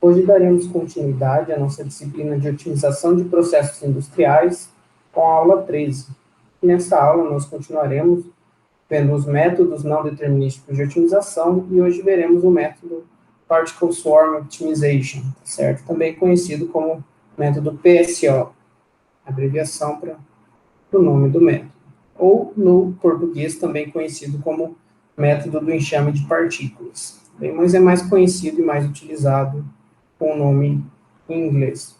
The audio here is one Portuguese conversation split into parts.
Hoje daremos continuidade à nossa disciplina de otimização de processos industriais com a aula 13. Nessa aula, nós continuaremos vendo os métodos não determinísticos de otimização e hoje veremos o método Particle Swarm Optimization, certo? Também conhecido como método PSO, abreviação para o nome do método. Ou, no português, também conhecido como método do enxame de partículas. Bem, mas é mais conhecido e mais utilizado com o nome em inglês.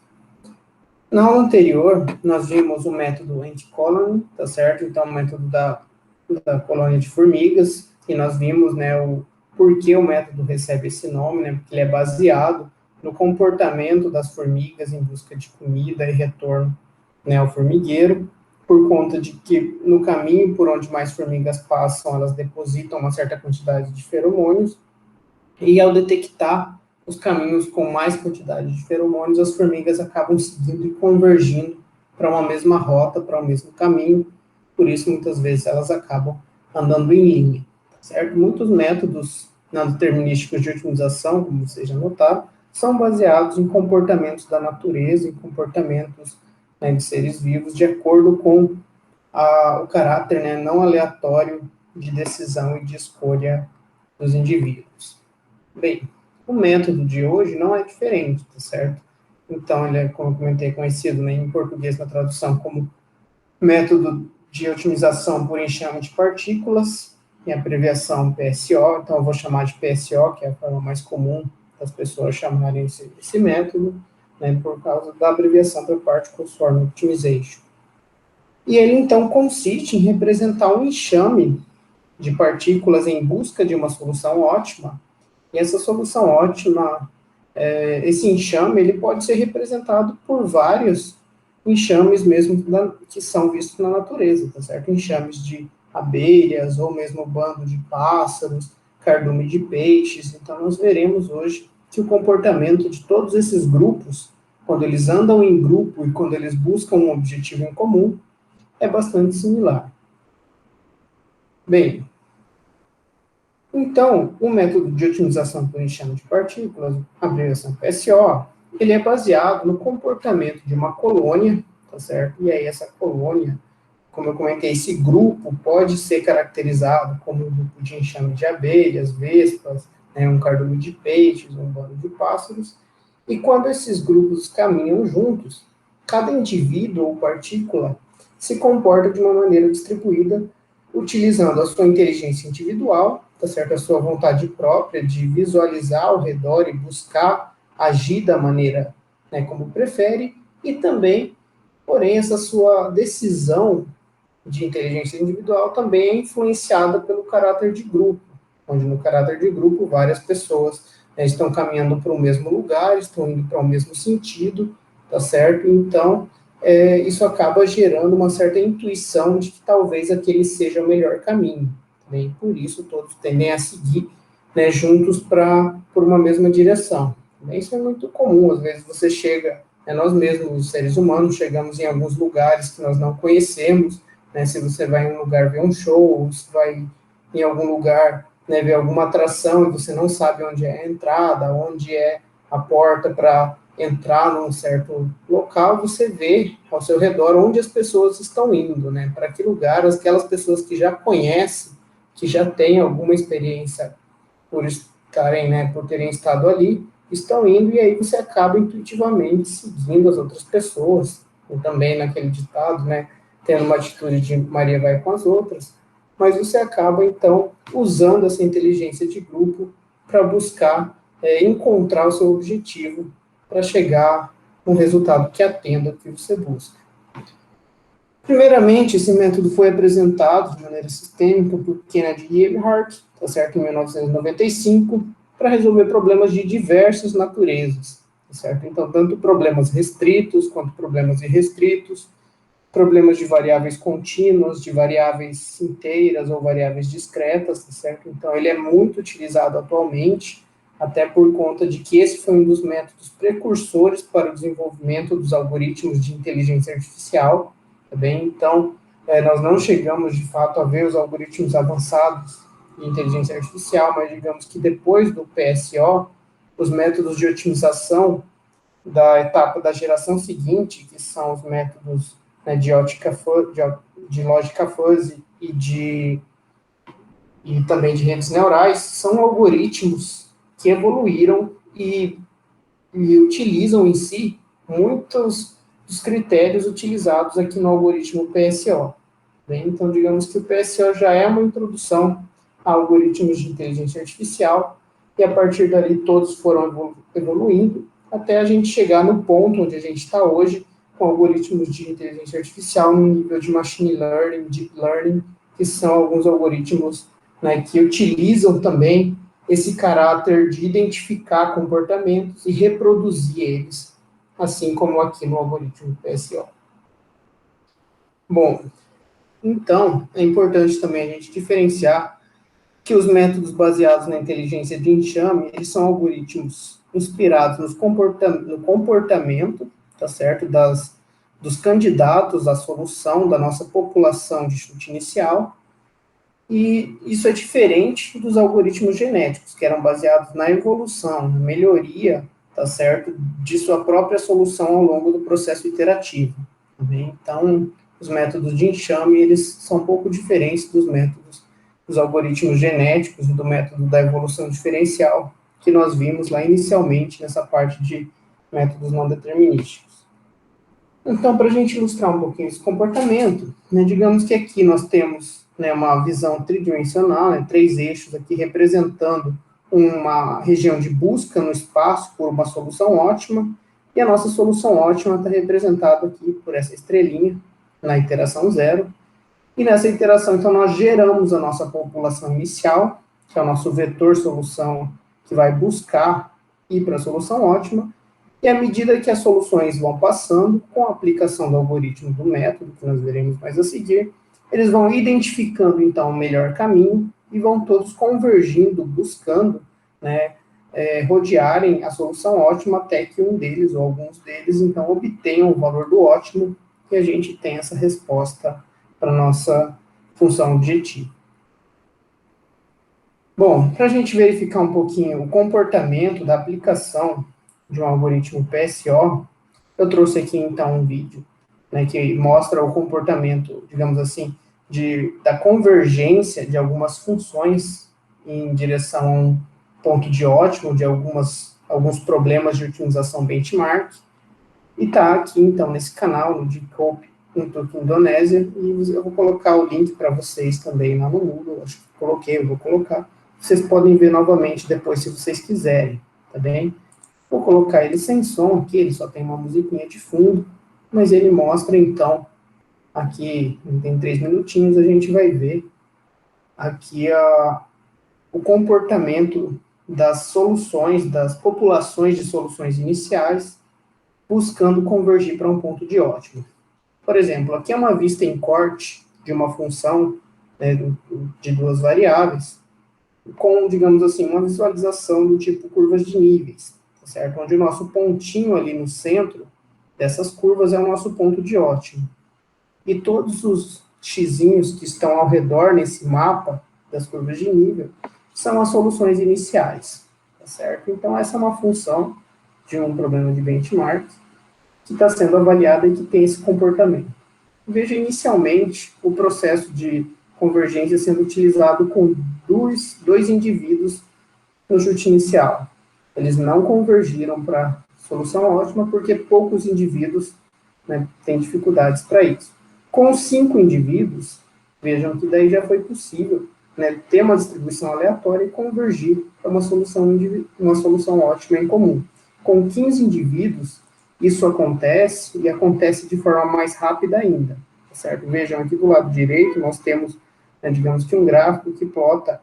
Na aula anterior, nós vimos o método anti-colony, tá certo? Então, o método da colônia de formigas, e nós vimos, né, o porquê o método recebe esse nome, né, porque ele é baseado no comportamento das formigas em busca de comida e retorno, né, ao formigueiro, por conta de que no caminho por onde mais formigas passam, elas depositam uma certa quantidade de feromônios, e ao detectar os caminhos com mais quantidade de feromônios, as formigas acabam seguindo e convergindo para uma mesma rota, para o mesmo caminho, por isso muitas vezes elas acabam andando em linha, certo? Muitos métodos não determinísticos de otimização, como vocês já notaram, são baseados em comportamentos da natureza, em comportamentos, né, de seres vivos, de acordo com o caráter, né, não aleatório de decisão e de escolha dos indivíduos. Bem, o método de hoje não é diferente, tá certo? Então, ele é, como eu comentei, conhecido, né, em português na tradução como método de otimização por enxame de partículas, em abreviação PSO, então eu vou chamar de PSO, que é a forma mais comum das pessoas chamarem esse método, né, por causa da abreviação para Particle Swarm Optimization. E ele, então, consiste em representar um enxame de partículas em busca de uma solução ótima, e essa solução ótima, esse enxame, ele pode ser representado por vários enxames mesmo que são vistos na natureza, tá certo? Enxames de abelhas, ou mesmo bando de pássaros, cardume de peixes. Então, nós veremos hoje que o comportamento de todos esses grupos, quando eles andam em grupo e quando eles buscam um objetivo em comum, é bastante similar. Bem, então, o método de otimização por enxame de partículas, a abreviação PSO, ele é baseado no comportamento de uma colônia, tá certo? E aí essa colônia, como eu comentei, esse grupo pode ser caracterizado como um grupo de enxame de abelhas, vespas, né, um cardume de peixes, um bando de pássaros, e quando esses grupos caminham juntos, cada indivíduo ou partícula se comporta de uma maneira distribuída, utilizando a sua inteligência individual, tá certo? A sua vontade própria de visualizar ao redor e buscar agir da maneira, né, como prefere, e também, porém, essa sua decisão de inteligência individual também é influenciada pelo caráter de grupo, onde no caráter de grupo várias pessoas, né, estão caminhando para o mesmo lugar, estão indo para o mesmo sentido, tá certo? Então, isso acaba gerando uma certa intuição de que talvez aquele seja o melhor caminho. Né? E por isso todos tendem a seguir, né, juntos por uma mesma direção. Isso é muito comum, às vezes você chega, nós mesmos, os seres humanos, chegamos em alguns lugares que nós não conhecemos, né, se você vai em um lugar ver um show, ou se vai em algum lugar, né, ver alguma atração e você não sabe onde é a entrada, onde é a porta para entrar num certo local, você vê ao seu redor onde as pessoas estão indo, né, para que lugar, aquelas pessoas que já conhecem, que já têm alguma experiência por estarem, né, por terem estado ali, estão indo, e aí você acaba intuitivamente seguindo as outras pessoas, e também naquele ditado, né, tendo uma atitude de Maria vai com as outras, mas você acaba, então, usando essa inteligência de grupo para buscar encontrar o seu objetivo, para chegar a um resultado que atenda ao que você busca. Primeiramente, esse método foi apresentado de maneira sistêmica por Kennedy Gebhardt, tá certo, em 1995, para resolver problemas de diversas naturezas, tá certo? Então, tanto problemas restritos quanto problemas irrestritos, problemas de variáveis contínuas, de variáveis inteiras ou variáveis discretas, tá certo? Então, ele é muito utilizado atualmente, até por conta de que esse foi um dos métodos precursores para o desenvolvimento dos algoritmos de inteligência artificial, tá bem? Então, nós não chegamos, de fato, a ver os algoritmos avançados de inteligência artificial, mas digamos que depois do PSO, os métodos de otimização da etapa da geração seguinte, que são os métodos, né, de lógica fuzzy e também de redes neurais, são algoritmos que evoluíram e utilizam em si muitos dos critérios utilizados aqui no algoritmo PSO. Bem, então, digamos que o PSO já é uma introdução a algoritmos de inteligência artificial, e a partir dali todos foram evoluindo, até a gente chegar no ponto onde a gente está hoje, com algoritmos de inteligência artificial no nível de machine learning, deep learning, que são alguns algoritmos, né, que utilizam também esse caráter de identificar comportamentos e reproduzir eles, assim como aqui no algoritmo PSO. Bom, então, é importante também a gente diferenciar que os métodos baseados na inteligência de enxame, eles são algoritmos inspirados no comportamento, tá certo, dos candidatos à solução da nossa população de chute inicial, e isso é diferente dos algoritmos genéticos, que eram baseados na evolução, na melhoria, tá certo, de sua própria solução ao longo do processo iterativo. Tá bem? Então, os métodos de enxame, eles são um pouco diferentes dos métodos, dos algoritmos genéticos e do método da evolução diferencial, que nós vimos lá inicialmente nessa parte de métodos não determinísticos. Então, para a gente ilustrar um pouquinho esse comportamento, né, digamos que aqui nós temos, né, uma visão tridimensional, né, 3 eixos aqui representando uma região de busca no espaço por uma solução ótima, e a nossa solução ótima está representada aqui por essa estrelinha, na iteração 0, e nessa iteração, então, nós geramos a nossa população inicial, que é o nosso vetor solução que vai buscar ir para a solução ótima, e à medida que as soluções vão passando, com a aplicação do algoritmo do método, que nós veremos mais a seguir, eles vão identificando, então, o melhor caminho e vão todos convergindo, buscando, né, rodearem a solução ótima até que um deles, ou alguns deles, então, obtenham o valor do ótimo e a gente tem essa resposta para a nossa função objetiva. Bom, para a gente verificar um pouquinho o comportamento da aplicação de um algoritmo PSO, eu trouxe aqui, então, um vídeo, né, que mostra o comportamento, digamos assim, da convergência de algumas funções em direção a um ponto de ótimo, de alguns problemas de otimização benchmark, e está aqui, então, nesse canal, no Dcope, no Turco Indonésia, e eu vou colocar o link para vocês também lá no Moodle, acho que coloquei, eu vou colocar. Vocês podem ver novamente depois, se vocês quiserem, tá bem? Vou colocar ele sem som aqui, ele só tem uma musiquinha de fundo, mas ele mostra, então, aqui, tem 3 minutinhos, a gente vai ver aqui o comportamento das soluções, das populações de soluções iniciais, buscando convergir para um ponto de ótimo. Por exemplo, aqui é uma vista em corte de uma função, né, de 2 variáveis, com, digamos assim, uma visualização do tipo curvas de níveis, tá certo? Onde o nosso pontinho ali no centro dessas curvas é o nosso ponto de ótimo. E todos os xizinhos que estão ao redor nesse mapa das curvas de nível são as soluções iniciais, tá certo? Então, essa é uma função de um problema de benchmark que está sendo avaliada e que tem esse comportamento. Veja inicialmente o processo de convergência sendo utilizado com dois indivíduos no chute inicial. Eles não convergiram para a solução ótima porque poucos indivíduos, né, têm dificuldades para isso. Com 5 indivíduos, vejam que daí já foi possível, né, ter uma distribuição aleatória e convergir para uma solução ótima em comum. Com 15 indivíduos, isso acontece, e acontece de forma mais rápida ainda, tá certo? Vejam aqui do lado direito, nós temos, né, digamos que um gráfico que plota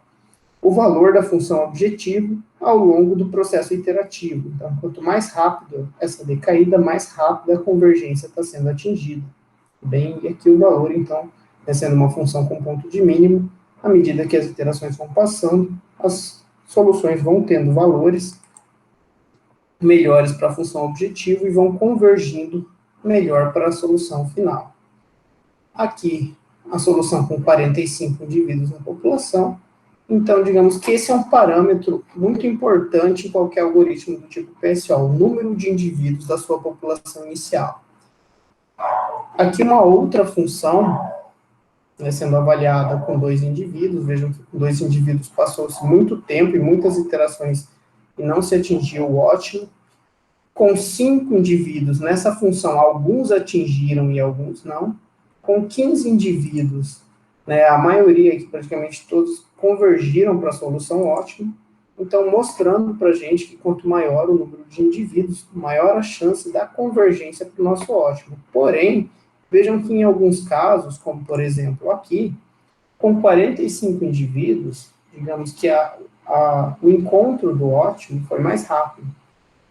o valor da função objetivo ao longo do processo iterativo. Então, quanto mais rápido essa decaída, mais rápida a convergência está sendo atingida. Bem, e aqui o valor, então, sendo uma função com ponto de mínimo, à medida que as iterações vão passando, as soluções vão tendo valores melhores para a função objetivo e vão convergindo melhor para a solução final. Aqui, a solução com 45 indivíduos na população, Então, digamos que esse é um parâmetro muito importante em qualquer algoritmo do tipo PSO, o número de indivíduos da sua população inicial. Aqui uma outra função, né, sendo avaliada com 2 indivíduos, vejam que com 2 indivíduos passou-se muito tempo e muitas iterações e não se atingiu o ótimo. Com 5 indivíduos nessa função, alguns atingiram e alguns não. Com 15 indivíduos, né, a maioria, aqui, praticamente todos, convergiram para a solução ótima. Então, mostrando para a gente que quanto maior o número de indivíduos, maior a chance da convergência para o nosso ótimo. Porém, vejam que em alguns casos, como por exemplo aqui, com 45 indivíduos, digamos que o encontro do ótimo foi mais rápido.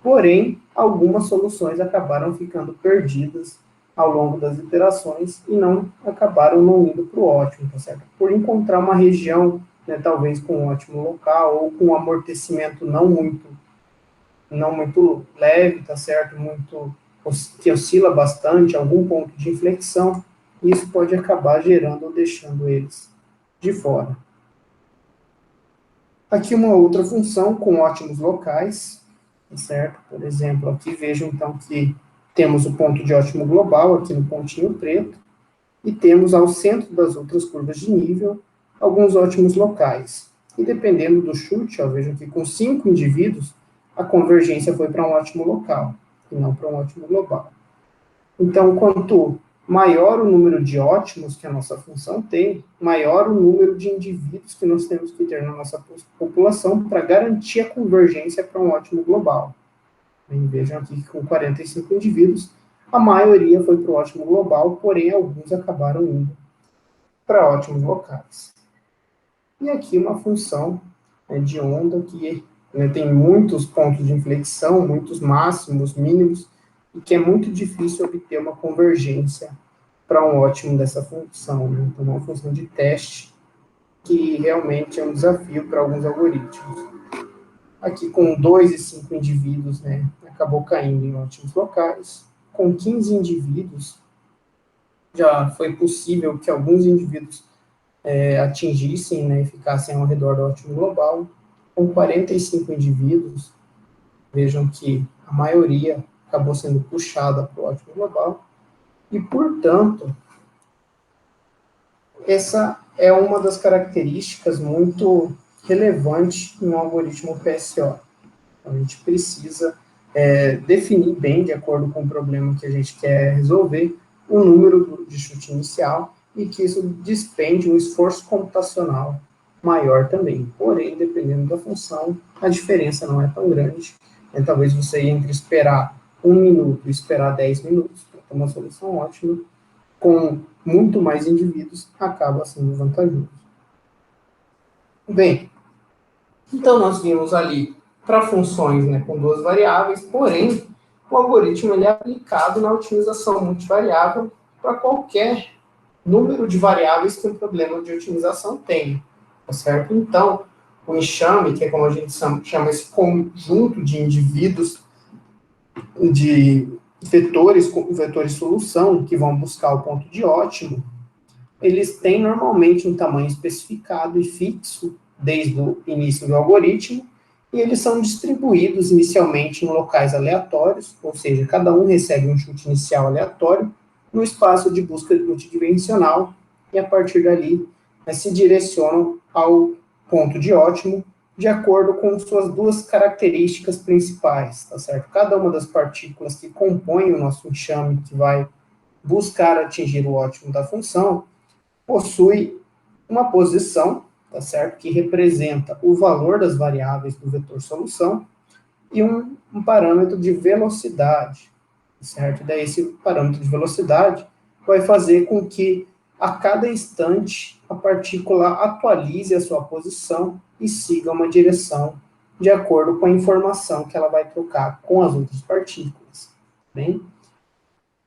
Porém, algumas soluções acabaram ficando perdidas ao longo das iterações e acabaram não indo para o ótimo, tá certo? Por encontrar uma região, né, talvez com um ótimo local ou com um amortecimento não muito leve, tá certo? Que oscila bastante, algum ponto de inflexão, isso pode acabar gerando ou deixando eles de fora. Aqui uma outra função com ótimos locais, certo? Por exemplo, aqui vejam então que temos o ponto de ótimo global aqui no pontinho preto e temos ao centro das outras curvas de nível alguns ótimos locais. E dependendo do chute, ó, vejam que com 5 indivíduos a convergência foi para um ótimo local e não para um ótimo global. Então, quanto maior o número de ótimos que a nossa função tem, maior o número de indivíduos que nós temos que ter na nossa população para garantir a convergência para um ótimo global. Vejam aqui que com 45 indivíduos, a maioria foi para o ótimo global, porém alguns acabaram indo para ótimos locais. E aqui uma função, né, de onda que, né, tem muitos pontos de inflexão, muitos máximos, mínimos, e que é muito difícil obter uma convergência para um ótimo dessa função. Né? Então, uma função de teste que realmente é um desafio para alguns algoritmos. Aqui, com 2 e 5 indivíduos, né, acabou caindo em ótimos locais. Com 15 indivíduos, já foi possível que alguns indivíduos atingissem, né, e ficassem ao redor do ótimo global. Com 45 indivíduos, vejam que a maioria acabou sendo puxada para o ótimo global. E, portanto, essa é uma das características muito relevantes em um algoritmo PSO. Então, a gente precisa definir bem, de acordo com o problema que a gente quer resolver, o número de chute inicial e que isso despende um esforço computacional maior também. Porém, dependendo da função, a diferença não é tão grande. Talvez você entre esperar 1 minuto e esperar 10 minutos para ter uma solução ótima, com muito mais indivíduos, acaba sendo vantajoso. Bem, então nós vimos ali para funções, né, com 2 variáveis, porém, o algoritmo ele é aplicado na otimização multivariável para qualquer número de variáveis que um problema de otimização tenha, tá certo? Então, o enxame, que é como a gente chama esse conjunto de indivíduos, de vetores solução, que vão buscar o ponto de ótimo, eles têm normalmente um tamanho especificado e fixo desde o início do algoritmo, e eles são distribuídos inicialmente em locais aleatórios, ou seja, cada um recebe um chute inicial aleatório, no espaço de busca multidimensional, e a partir dali, né, se direcionam ao ponto de ótimo, de acordo com suas 2 características principais, tá certo? Cada uma das partículas que compõem o nosso enxame, que vai buscar atingir o ótimo da função, possui uma posição, tá certo? Que representa o valor das variáveis do vetor solução e um parâmetro de velocidade, certo? Daí esse parâmetro de velocidade vai fazer com que a cada instante a partícula atualize a sua posição e siga uma direção de acordo com a informação que ela vai trocar com as outras partículas. Bem?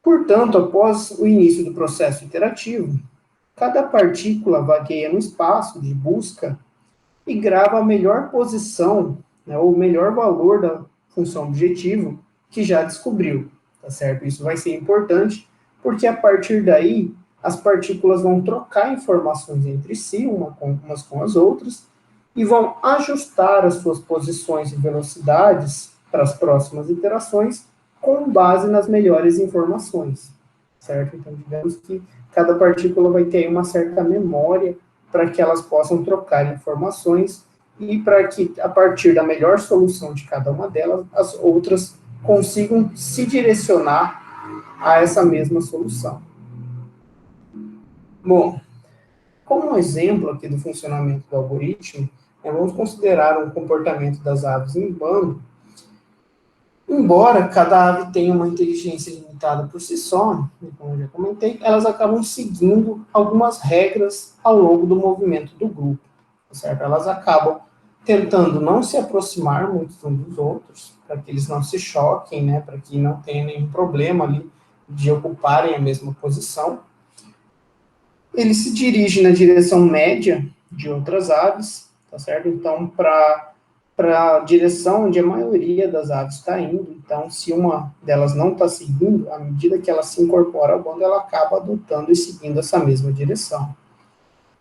Portanto, após o início do processo iterativo, cada partícula vagueia no espaço de busca e grava a melhor posição, né, ou o melhor valor da função objetivo que já descobriu, tá certo? Isso vai ser importante, porque a partir daí, as partículas vão trocar informações entre si, umas com as outras, e vão ajustar as suas posições e velocidades para as próximas iterações com base nas melhores informações, certo? Então, digamos que cada partícula vai ter uma certa memória para que elas possam trocar informações e para que, a partir da melhor solução de cada uma delas, as outras consigam se direcionar a essa mesma solução. Bom, como um exemplo aqui do funcionamento do algoritmo, vamos considerar um comportamento das aves em bando. Embora cada ave tenha uma inteligência limitada por si só, como eu já comentei, elas acabam seguindo algumas regras ao longo do movimento do grupo, certo? Elas acabam tentando não se aproximar muito uns dos outros, para que eles não se choquem, né, para que não tenha nenhum problema ali de ocuparem a mesma posição. Ele se dirige na direção média de outras aves, tá certo? Então, para a direção onde a maioria das aves está indo. Então, se uma delas não está seguindo, à medida que ela se incorpora ao bando, ela acaba adotando e seguindo essa mesma direção.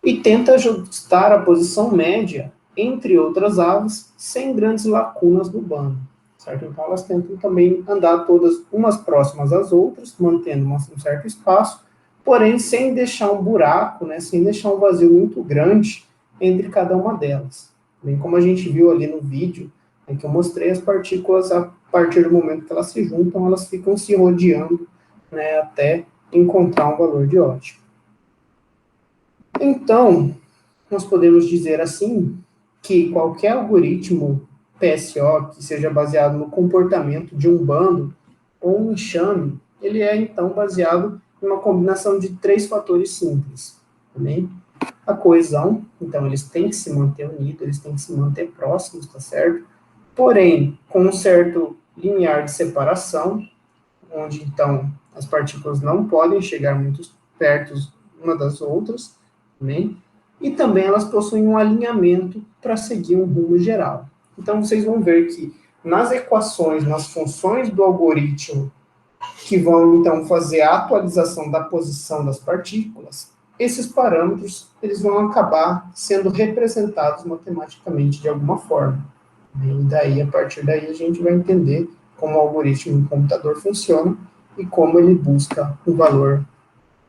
E tenta ajustar a posição média entre outras aves, sem grandes lacunas no bando, certo? Então, elas tentam também andar todas umas próximas às outras, mantendo um certo espaço, porém sem deixar um buraco, né, sem deixar um vazio muito grande entre cada uma delas. Bem como a gente viu ali no vídeo, em que eu mostrei as partículas, a partir do momento que elas se juntam, elas ficam se rodeando, né, até encontrar um valor de ótimo. Então, nós podemos dizer assim, que qualquer algoritmo PSO que seja baseado no comportamento de um bando ou um enxame, ele é então baseado em uma combinação de 3 fatores simples. Também a coesão, então eles têm que se manter unidos, eles têm que se manter próximos, tá certo? Porém, com um certo limiar de separação, onde então as partículas não podem chegar muito perto uma das outras, também, e também elas possuem um alinhamento para seguir um rumo geral. Então vocês vão ver que nas equações, nas funções do algoritmo, que vão então fazer a atualização da posição das partículas, esses parâmetros eles vão acabar sendo representados matematicamente de alguma forma. E daí, a partir daí, a gente vai entender como o algoritmo do computador funciona e como ele busca um valor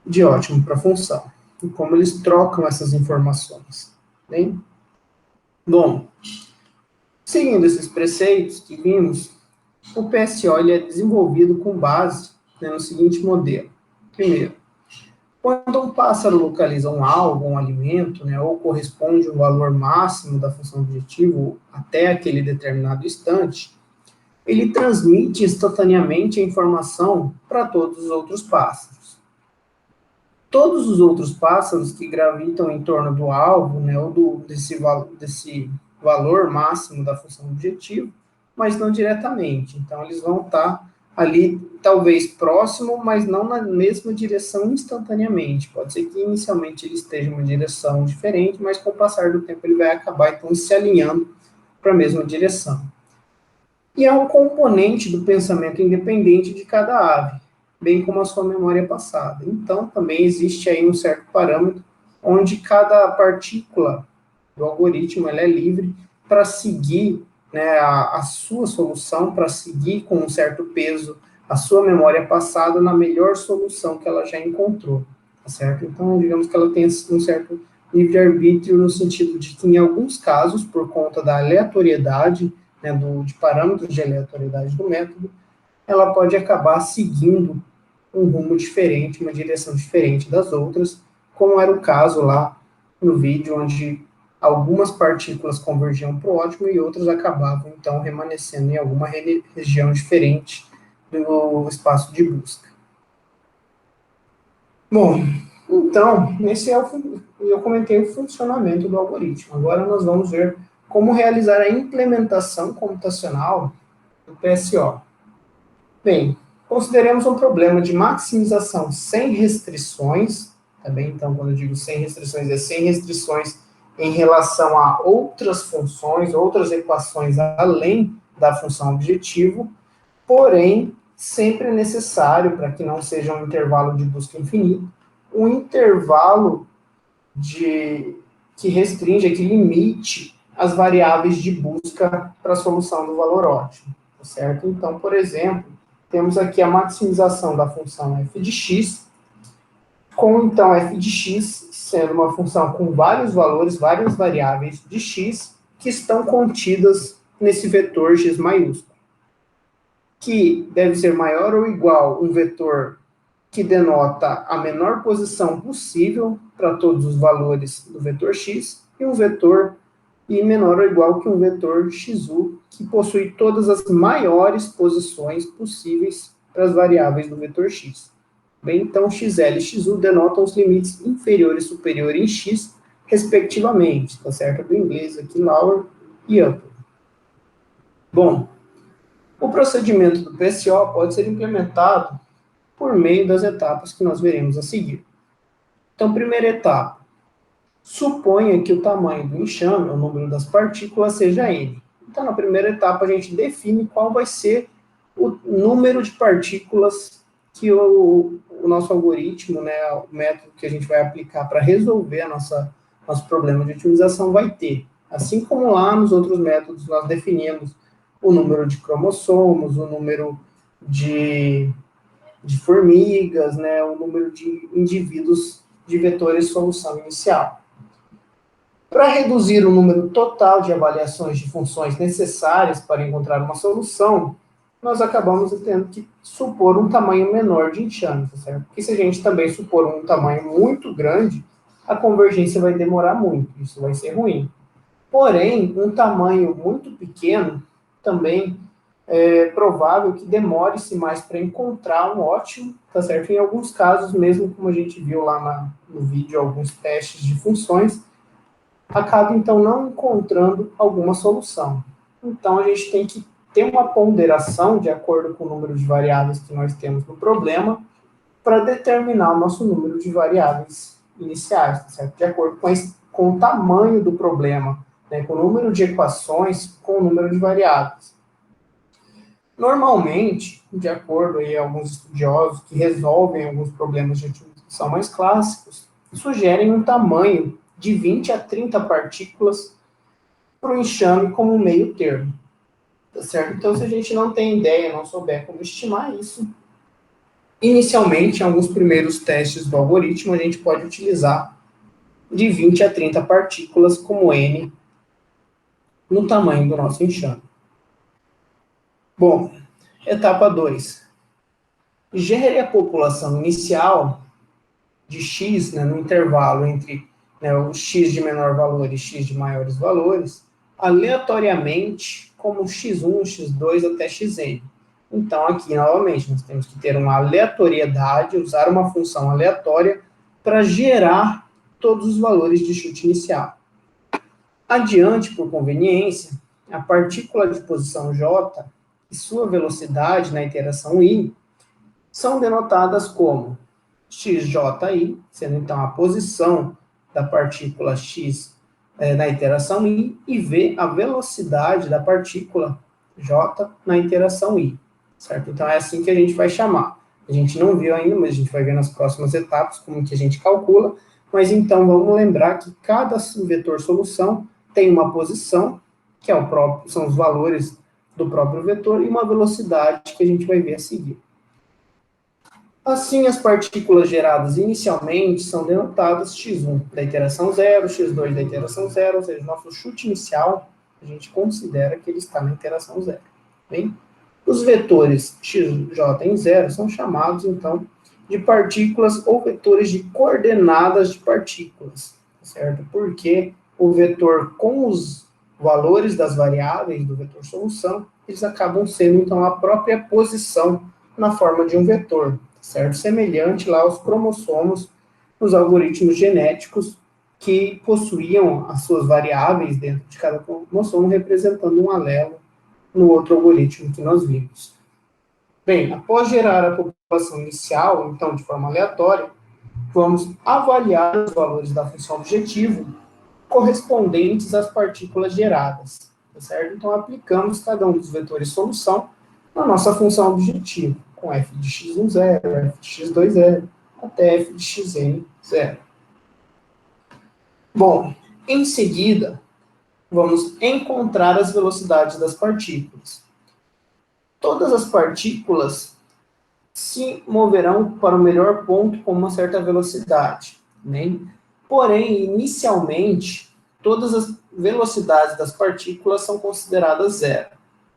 de ótimo para a função. E como eles trocam essas informações. Bem? Bom, seguindo esses preceitos que vimos, o PSO ele é desenvolvido com base, né, no seguinte modelo. Primeiro, quando um pássaro localiza um alvo, um alimento, né, ou corresponde um valor máximo da função objetivo até aquele determinado instante, ele transmite instantaneamente a informação para todos os outros pássaros. Todos os outros pássaros que gravitam em torno do alvo, né, ou desse valor máximo da função objetivo, mas não diretamente. Então, eles vão estar ali, talvez próximo, mas não na mesma direção instantaneamente. Pode ser que inicialmente ele esteja em uma direção diferente, mas com o passar do tempo ele vai acabar, então, se alinhando para a mesma direção. E é um componente do pensamento independente de cada ave, bem como a sua memória passada. Então, também existe aí um certo parâmetro onde cada partícula do algoritmo ela é livre para seguir, né, a sua solução, para seguir com um certo peso a sua memória passada na melhor solução que ela já encontrou, tá certo? Então, digamos que ela tem um certo livre-arbítrio no sentido de que, em alguns casos, por conta da aleatoriedade, né, de parâmetros de aleatoriedade do método, ela pode acabar seguindo um rumo diferente, uma direção diferente das outras, como era o caso lá no vídeo, onde algumas partículas convergiam para o ótimo e outras acabavam, então, remanescendo em alguma região diferente do espaço de busca. Bom, então, eu comentei o funcionamento do algoritmo. Agora nós vamos ver como realizar a implementação computacional do PSO. Bem, consideremos um problema de maximização sem restrições, também, então, quando eu digo sem restrições, é sem restrições em relação a outras funções, outras equações além da função objetivo, porém, sempre é necessário, para que não seja um intervalo de busca infinito, um intervalo que restringe, que limite as variáveis de busca para a solução do valor ótimo, tá certo? Então, por exemplo, temos aqui a maximização da função f de x, com, então, f de x sendo uma função com vários valores, várias variáveis de x, que estão contidas nesse vetor x maiúsculo, que deve ser maior ou igual a um vetor que denota a menor posição possível para todos os valores do vetor x, e um vetor I menor ou igual que um vetor XU, que possui todas as maiores posições possíveis para as variáveis do vetor x. Bem, então, XL e XU denotam os limites inferior e superior em x, respectivamente, tá certo? Do inglês aqui, lower e upper. Bom, o procedimento do PSO pode ser implementado por meio das etapas que nós veremos a seguir. Então, primeira etapa, suponha que o tamanho do enxame, o número das partículas, seja n. Então, na primeira etapa, a gente define qual vai ser o número de partículas que o nosso algoritmo, né, o método que a gente vai aplicar para resolver nosso problema de otimização vai ter. Assim como lá nos outros métodos, nós definimos o número de cromossomos, o número de formigas, né, o número de indivíduos de vetores de solução inicial. Para reduzir o número total de avaliações de funções necessárias para encontrar uma solução, nós acabamos tendo que supor um tamanho menor de enxame, tá certo? Porque se a gente também supor um tamanho muito grande, a convergência vai demorar muito, isso vai ser ruim. Porém, um tamanho muito pequeno também é provável que demore-se mais para encontrar um ótimo, tá certo? Em alguns casos, mesmo como a gente viu lá no vídeo, alguns testes de funções, acaba, então, não encontrando alguma solução. Então, a gente tem que ter uma ponderação de acordo com o número de variáveis que nós temos no problema para determinar o nosso número de variáveis iniciais, tá certo? De acordo com o tamanho do problema, né? Com o número de equações, com o número de variáveis. Normalmente, de acordo com alguns estudiosos que resolvem alguns problemas de otimização mais clássicos, sugerem um tamanho de 20 a 30 partículas para o enxame como meio termo. Tá certo? Então, se a gente não tem ideia, não souber como estimar isso, inicialmente, em alguns primeiros testes do algoritmo, a gente pode utilizar de 20 a 30 partículas como N no tamanho do nosso enxame. Bom, etapa 2. Gere a população inicial de X, né, no intervalo entre, né, o X de menor valor e X de maiores valores, aleatoriamente, como X1, X2 até Xn. Então, aqui, novamente, nós temos que ter uma aleatoriedade, usar uma função aleatória para gerar todos os valores de chute inicial. Adiante, por conveniência, a partícula de posição J e sua velocidade na iteração I são denotadas como xji, sendo então a posição da partícula x na iteração i, e v, a velocidade da partícula j na iteração i, certo? Então é assim que a gente vai chamar. A gente não viu ainda, mas a gente vai ver nas próximas etapas como que a gente calcula, mas então vamos lembrar que cada vetor solução tem uma posição, que é são os valores do próprio vetor, e uma velocidade que a gente vai ver a seguir. Assim, as partículas geradas inicialmente são denotadas x1 da iteração 0, x2 da iteração 0, ou seja, nosso chute inicial, a gente considera que ele está na iteração 0. Bem? Os vetores xj em 0 são chamados, então, de partículas ou vetores de coordenadas de partículas, certo? Porque o vetor com os valores das variáveis do vetor solução, eles acabam sendo, então, a própria posição na forma de um vetor, certo? Semelhante lá aos cromossomos nos algoritmos genéticos que possuíam as suas variáveis dentro de cada cromossomo, representando um alelo no outro algoritmo que nós vimos. Bem, após gerar a população inicial, então, de forma aleatória, vamos avaliar os valores da função objetivo correspondentes às partículas geradas, certo? Então, aplicamos cada um dos vetores solução na nossa função objetivo, com f de x1 0, f de x2 0, até f de xn 0. Bom, em seguida, vamos encontrar as velocidades das partículas. Todas as partículas se moverão para o melhor ponto com uma certa velocidade, né? Porém, inicialmente, todas as velocidades das partículas são consideradas zero.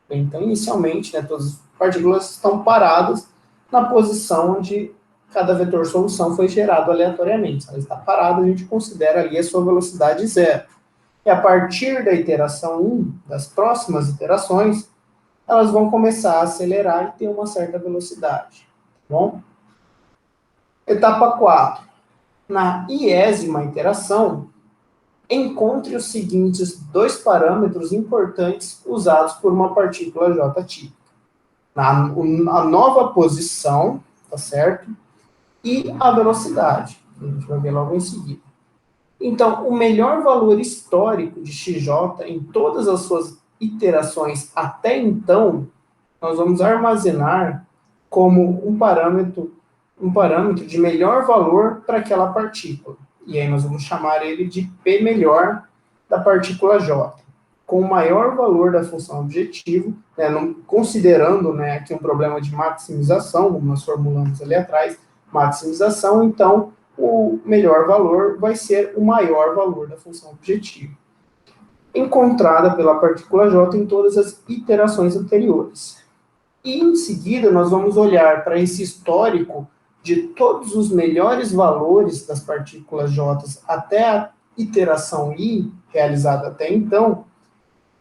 Então, inicialmente, né, todas as partículas estão paradas na posição onde cada vetor solução foi gerado aleatoriamente. Se ela está parada, a gente considera ali a sua velocidade zero. E a partir da iteração 1, das próximas iterações, elas vão começar a acelerar e ter uma certa velocidade. Tá bom? Etapa 4. Na iésima iteração, encontre os seguintes dois parâmetros importantes usados por uma partícula J típica. A nova posição, tá certo? E a velocidade. A gente vai ver logo em seguida. Então, o melhor valor histórico de XJ em todas as suas iterações até então, nós vamos armazenar como um parâmetro de melhor valor para aquela partícula. E aí nós vamos chamar ele de P melhor da partícula J, com o maior valor da função objetivo, né, considerando, né, aqui um problema de maximização, como nós formulamos ali atrás, maximização, então o melhor valor vai ser o maior valor da função objetivo, encontrada pela partícula J em todas as iterações anteriores. E em seguida nós vamos olhar para esse histórico de todos os melhores valores das partículas J até a iteração I, realizada até então,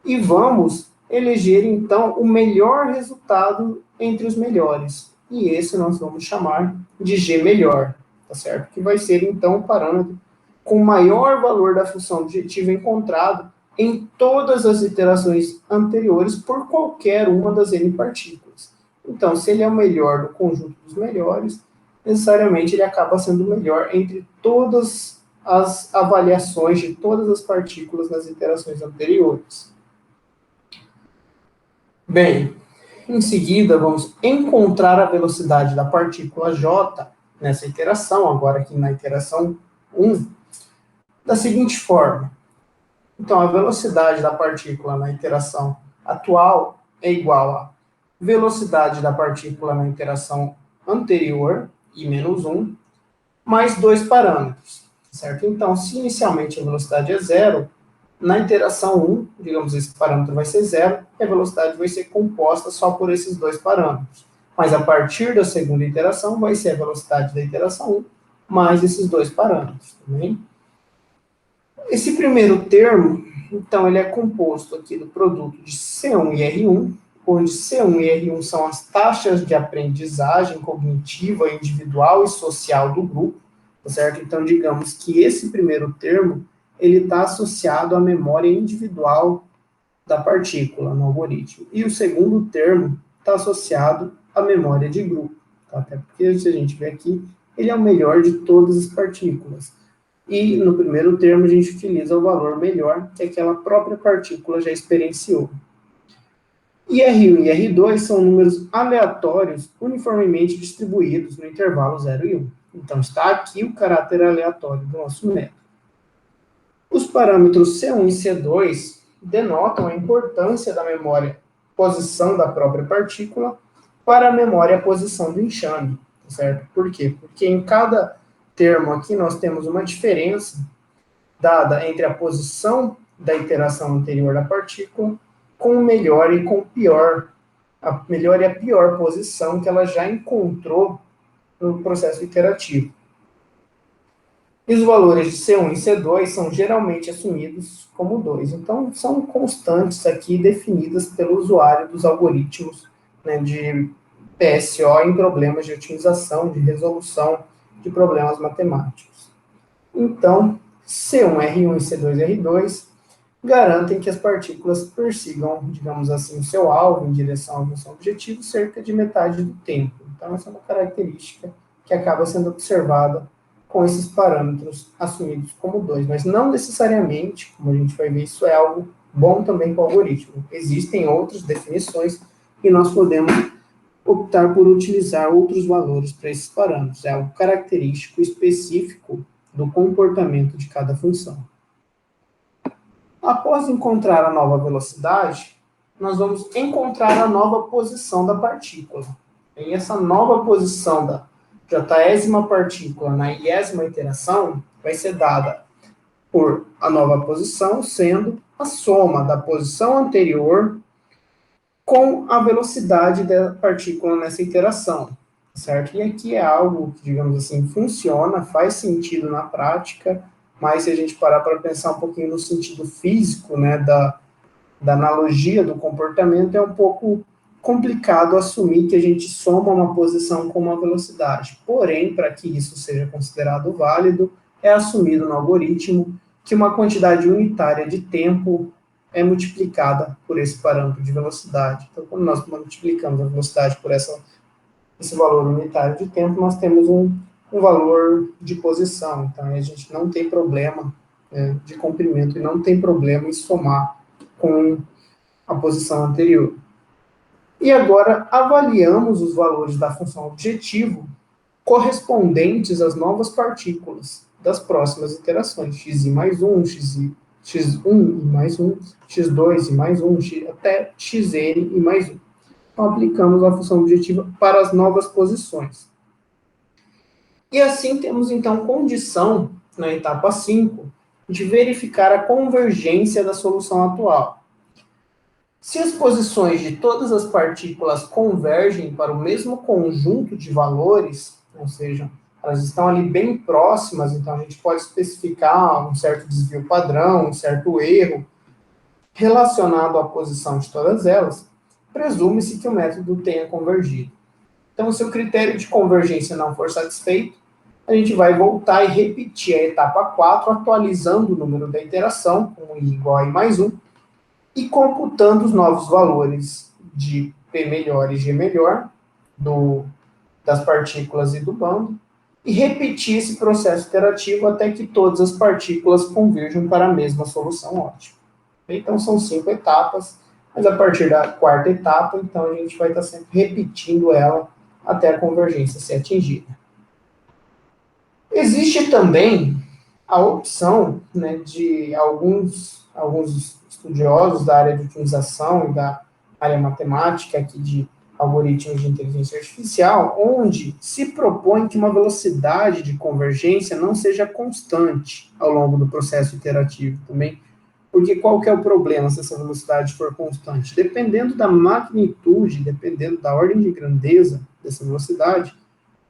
e vamos eleger, então, o melhor resultado entre os melhores. E esse nós vamos chamar de G melhor, tá certo? Que vai ser, então, o parâmetro com o maior valor da função objetiva encontrado em todas as iterações anteriores por qualquer uma das N partículas. Então, se ele é o melhor do conjunto dos melhores, necessariamente ele acaba sendo o melhor entre todas as avaliações de todas as partículas nas iterações anteriores. Bem, em seguida, vamos encontrar a velocidade da partícula J nessa iteração, agora aqui na iteração 1, da seguinte forma. Então, a velocidade da partícula na iteração atual é igual a velocidade da partícula na iteração anterior, I menos 1, mais dois parâmetros, certo? Então, se inicialmente a velocidade é zero, na iteração 1, digamos, esse parâmetro vai ser zero, e a velocidade vai ser composta só por esses dois parâmetros. Mas a partir da segunda iteração, vai ser a velocidade da iteração 1, mais esses dois parâmetros, também. Esse primeiro termo, então, ele é composto aqui do produto de C1 e R1, onde C1 e R1 são as taxas de aprendizagem cognitiva, individual e social do grupo, tá certo? Então, digamos que esse primeiro termo, ele está associado à memória individual da partícula no algoritmo. E o segundo termo está associado à memória de grupo, tá? Até porque, se a gente ver aqui, ele é o melhor de todas as partículas. E no primeiro termo a gente utiliza o valor melhor que aquela própria partícula já experienciou. E R1 e R2 são números aleatórios uniformemente distribuídos no intervalo 0 e 1. Então está aqui o caráter aleatório do nosso método. Os parâmetros C1 e C2 denotam a importância da memória posição da própria partícula para a memória posição do enxame, certo? Por quê? Porque em cada termo aqui nós temos uma diferença dada entre a posição da iteração anterior da partícula com o melhor e com o pior, a melhor e a pior posição que ela já encontrou no processo iterativo. E os valores de C1 e C2 são geralmente assumidos como 2. Então, são constantes aqui definidas pelo usuário dos algoritmos, né, de PSO em problemas de otimização, de resolução de problemas matemáticos. Então, C1R1 e C2R2 garantem que as partículas persigam, digamos assim, o seu alvo em direção à função objetivo cerca de metade do tempo. Então, essa é uma característica que acaba sendo observada com esses parâmetros assumidos como 2, mas não necessariamente, como a gente vai ver, isso é algo bom também para o algoritmo. Existem outras definições e nós podemos optar por utilizar outros valores para esses parâmetros. É algo característico específico do comportamento de cada função. Após encontrar a nova velocidade, nós vamos encontrar a nova posição da partícula. E essa nova posição da jésima partícula na iésima iteração vai ser dada por a nova posição sendo a soma da posição anterior com a velocidade da partícula nessa iteração, certo? E aqui é algo que, digamos assim, funciona, faz sentido na prática, mas se a gente parar para pensar um pouquinho no sentido físico, né, da analogia do comportamento, é um pouco complicado assumir que a gente soma uma posição com uma velocidade. Porém, para que isso seja considerado válido, é assumido no algoritmo que uma quantidade unitária de tempo é multiplicada por esse parâmetro de velocidade. Então, quando nós multiplicamos a velocidade por esse valor unitário de tempo, nós temos um valor de posição. Então, a gente não tem problema de comprimento e não tem problema em somar com a posição anterior. E agora avaliamos os valores da função objetivo correspondentes às novas partículas das próximas iterações, xi mais 1, x1 e mais 1, x2 e mais 1, até xn e mais 1. Então, aplicamos a função objetiva para as novas posições. E assim temos, então, condição, na etapa 5, de verificar a convergência da solução atual. Se as posições de todas as partículas convergem para o mesmo conjunto de valores, ou seja, elas estão ali bem próximas, então a gente pode especificar um certo desvio padrão, um certo erro relacionado à posição de todas elas, presume-se que o método tenha convergido. Então, se o critério de convergência não for satisfeito, a gente vai voltar e repetir a etapa 4, atualizando o número da iteração, com i igual a i mais 1, e computando os novos valores de P melhor e G melhor, das partículas e do bando, e repetir esse processo iterativo até que todas as partículas converjam para a mesma solução ótima. Então, são 5 etapas, mas a partir da 4ª etapa, então, a gente vai estar sempre repetindo ela até a convergência ser atingida. Existe também a opção, né, de alguns estudiosos da área de otimização e da área matemática aqui de algoritmos de inteligência artificial, onde se propõe que uma velocidade de convergência não seja constante ao longo do processo iterativo também, porque qual que é o problema se essa velocidade for constante? Dependendo da magnitude, dependendo da ordem de grandeza dessa velocidade,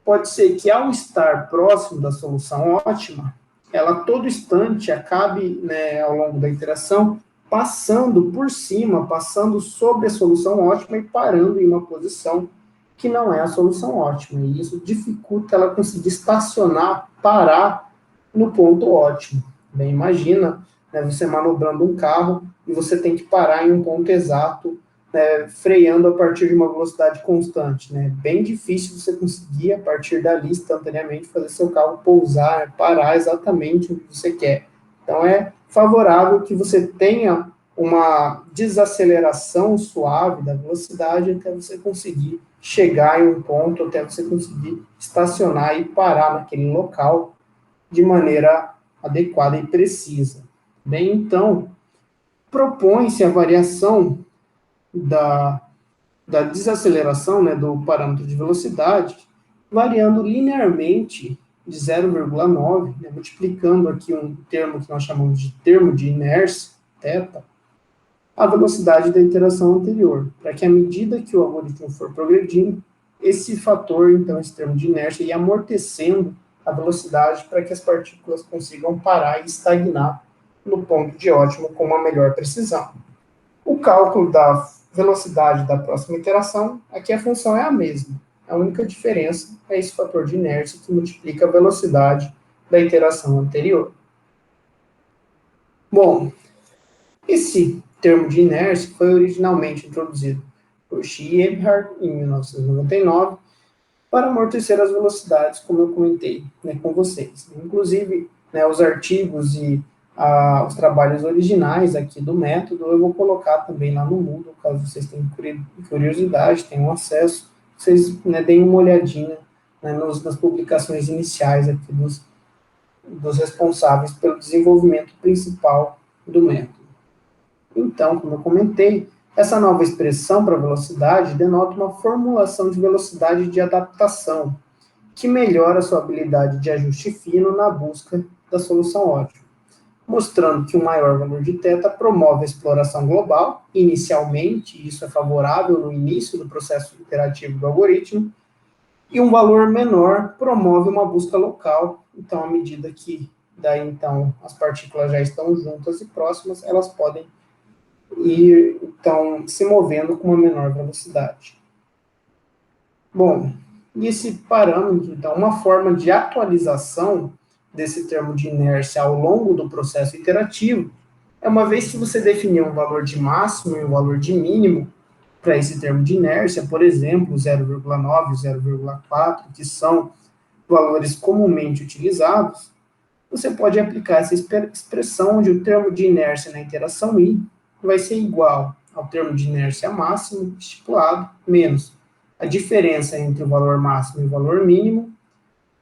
pode ser que ao estar próximo da solução ótima, ela a todo instante acabe, né, ao longo da iteração, passando por cima, passando sobre a solução ótima e parando em uma posição que não é a solução ótima. E isso dificulta ela conseguir estacionar, parar no ponto ótimo. Bem, imagina, né, você manobrando um carro e você tem que parar em um ponto exato, né, freando a partir de uma velocidade constante. Né? Bem difícil você conseguir, a partir dali, instantaneamente, fazer seu carro pousar, parar exatamente onde você quer. Então, é favorável que você tenha uma desaceleração suave da velocidade até você conseguir chegar em um ponto, até você conseguir estacionar e parar naquele local de maneira adequada e precisa. Bem, então, propõe-se a variação da desaceleração, né, do parâmetro de velocidade, variando linearmente de 0,9, né, multiplicando aqui um termo que nós chamamos de termo de inércia, θ, a velocidade da iteração anterior, para que à medida que o algoritmo for progredindo, esse fator, então, esse termo de inércia, ia amortecendo a velocidade para que as partículas consigam parar e estagnar no ponto de ótimo com uma melhor precisão. O cálculo da velocidade da próxima iteração, aqui a função é a mesma. A única diferença é esse fator de inércia que multiplica a velocidade da iteração anterior. Bom, esse termo de inércia foi originalmente introduzido por Xi e Ebhardt em 1999 para amortecer as velocidades, como eu comentei, né, com vocês. Inclusive, né, os artigos e os trabalhos originais aqui do método, eu vou colocar também lá no Moodle, caso vocês tenham curiosidade, tenham acesso, vocês, né, deem uma olhadinha, né, nas publicações iniciais aqui dos responsáveis pelo desenvolvimento principal do método. Então, como eu comentei, essa nova expressão para velocidade denota uma formulação de velocidade de adaptação, que melhora a sua habilidade de ajuste fino na busca da solução ótima, mostrando que um maior valor de θ promove a exploração global, inicialmente, isso é favorável no início do processo iterativo do algoritmo, e um valor menor promove uma busca local. Então, à medida que daí então as partículas já estão juntas e próximas, elas podem ir então se movendo com uma menor velocidade. Bom, e esse parâmetro, então, uma forma de atualização desse termo de inércia ao longo do processo iterativo é uma vez que você definir um valor de máximo e um valor de mínimo para esse termo de inércia, por exemplo, 0,9 e 0,4, que são valores comumente utilizados, você pode aplicar essa expressão onde o termo de inércia na interação I vai ser igual ao termo de inércia máximo estipulado, menos a diferença entre o valor máximo e o valor mínimo,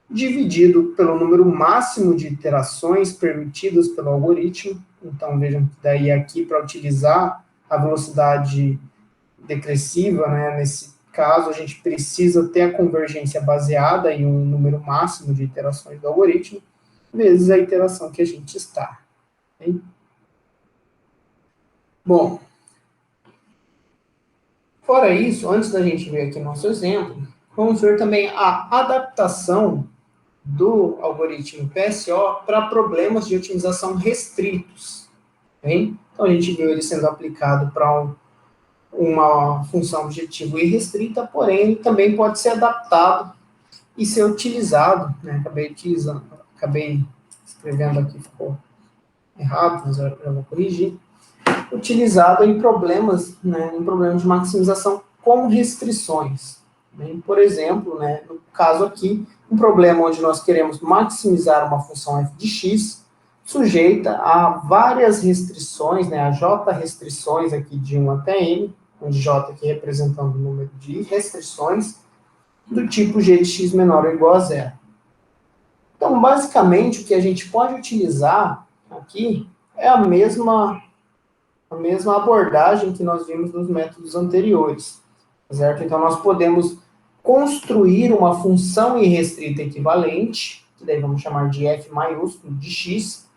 dividido pelo número máximo de iterações permitidas pelo algoritmo. Então, vejam que daí aqui, para utilizar a velocidade decressiva, né, nesse caso, a gente precisa ter a convergência baseada em um número máximo de iterações do algoritmo, vezes a iteração que a gente está. Okay? Bom, fora isso, antes da gente ver aqui nosso exemplo, vamos ver também a adaptação do algoritmo PSO para problemas de otimização restritos. Okay? Então, a gente viu ele sendo aplicado para uma função objetivo irrestrita, porém, ele também pode ser adaptado e ser utilizado, né? Acabei escrevendo aqui, ficou errado, mas eu vou corrigir, utilizado em problemas, né, em problemas de maximização com restrições. Né? Por exemplo, né, no caso aqui, um problema onde nós queremos maximizar uma função f de x, sujeita a várias restrições, né, a j restrições aqui de 1 até n, onde j aqui representando o número de restrições, do tipo g de x menor ou igual a zero. Então, basicamente, o que a gente pode utilizar aqui é a mesma abordagem que nós vimos nos métodos anteriores, certo? Então, nós podemos construir uma função irrestrita equivalente, que daí vamos chamar de f maiúsculo de x,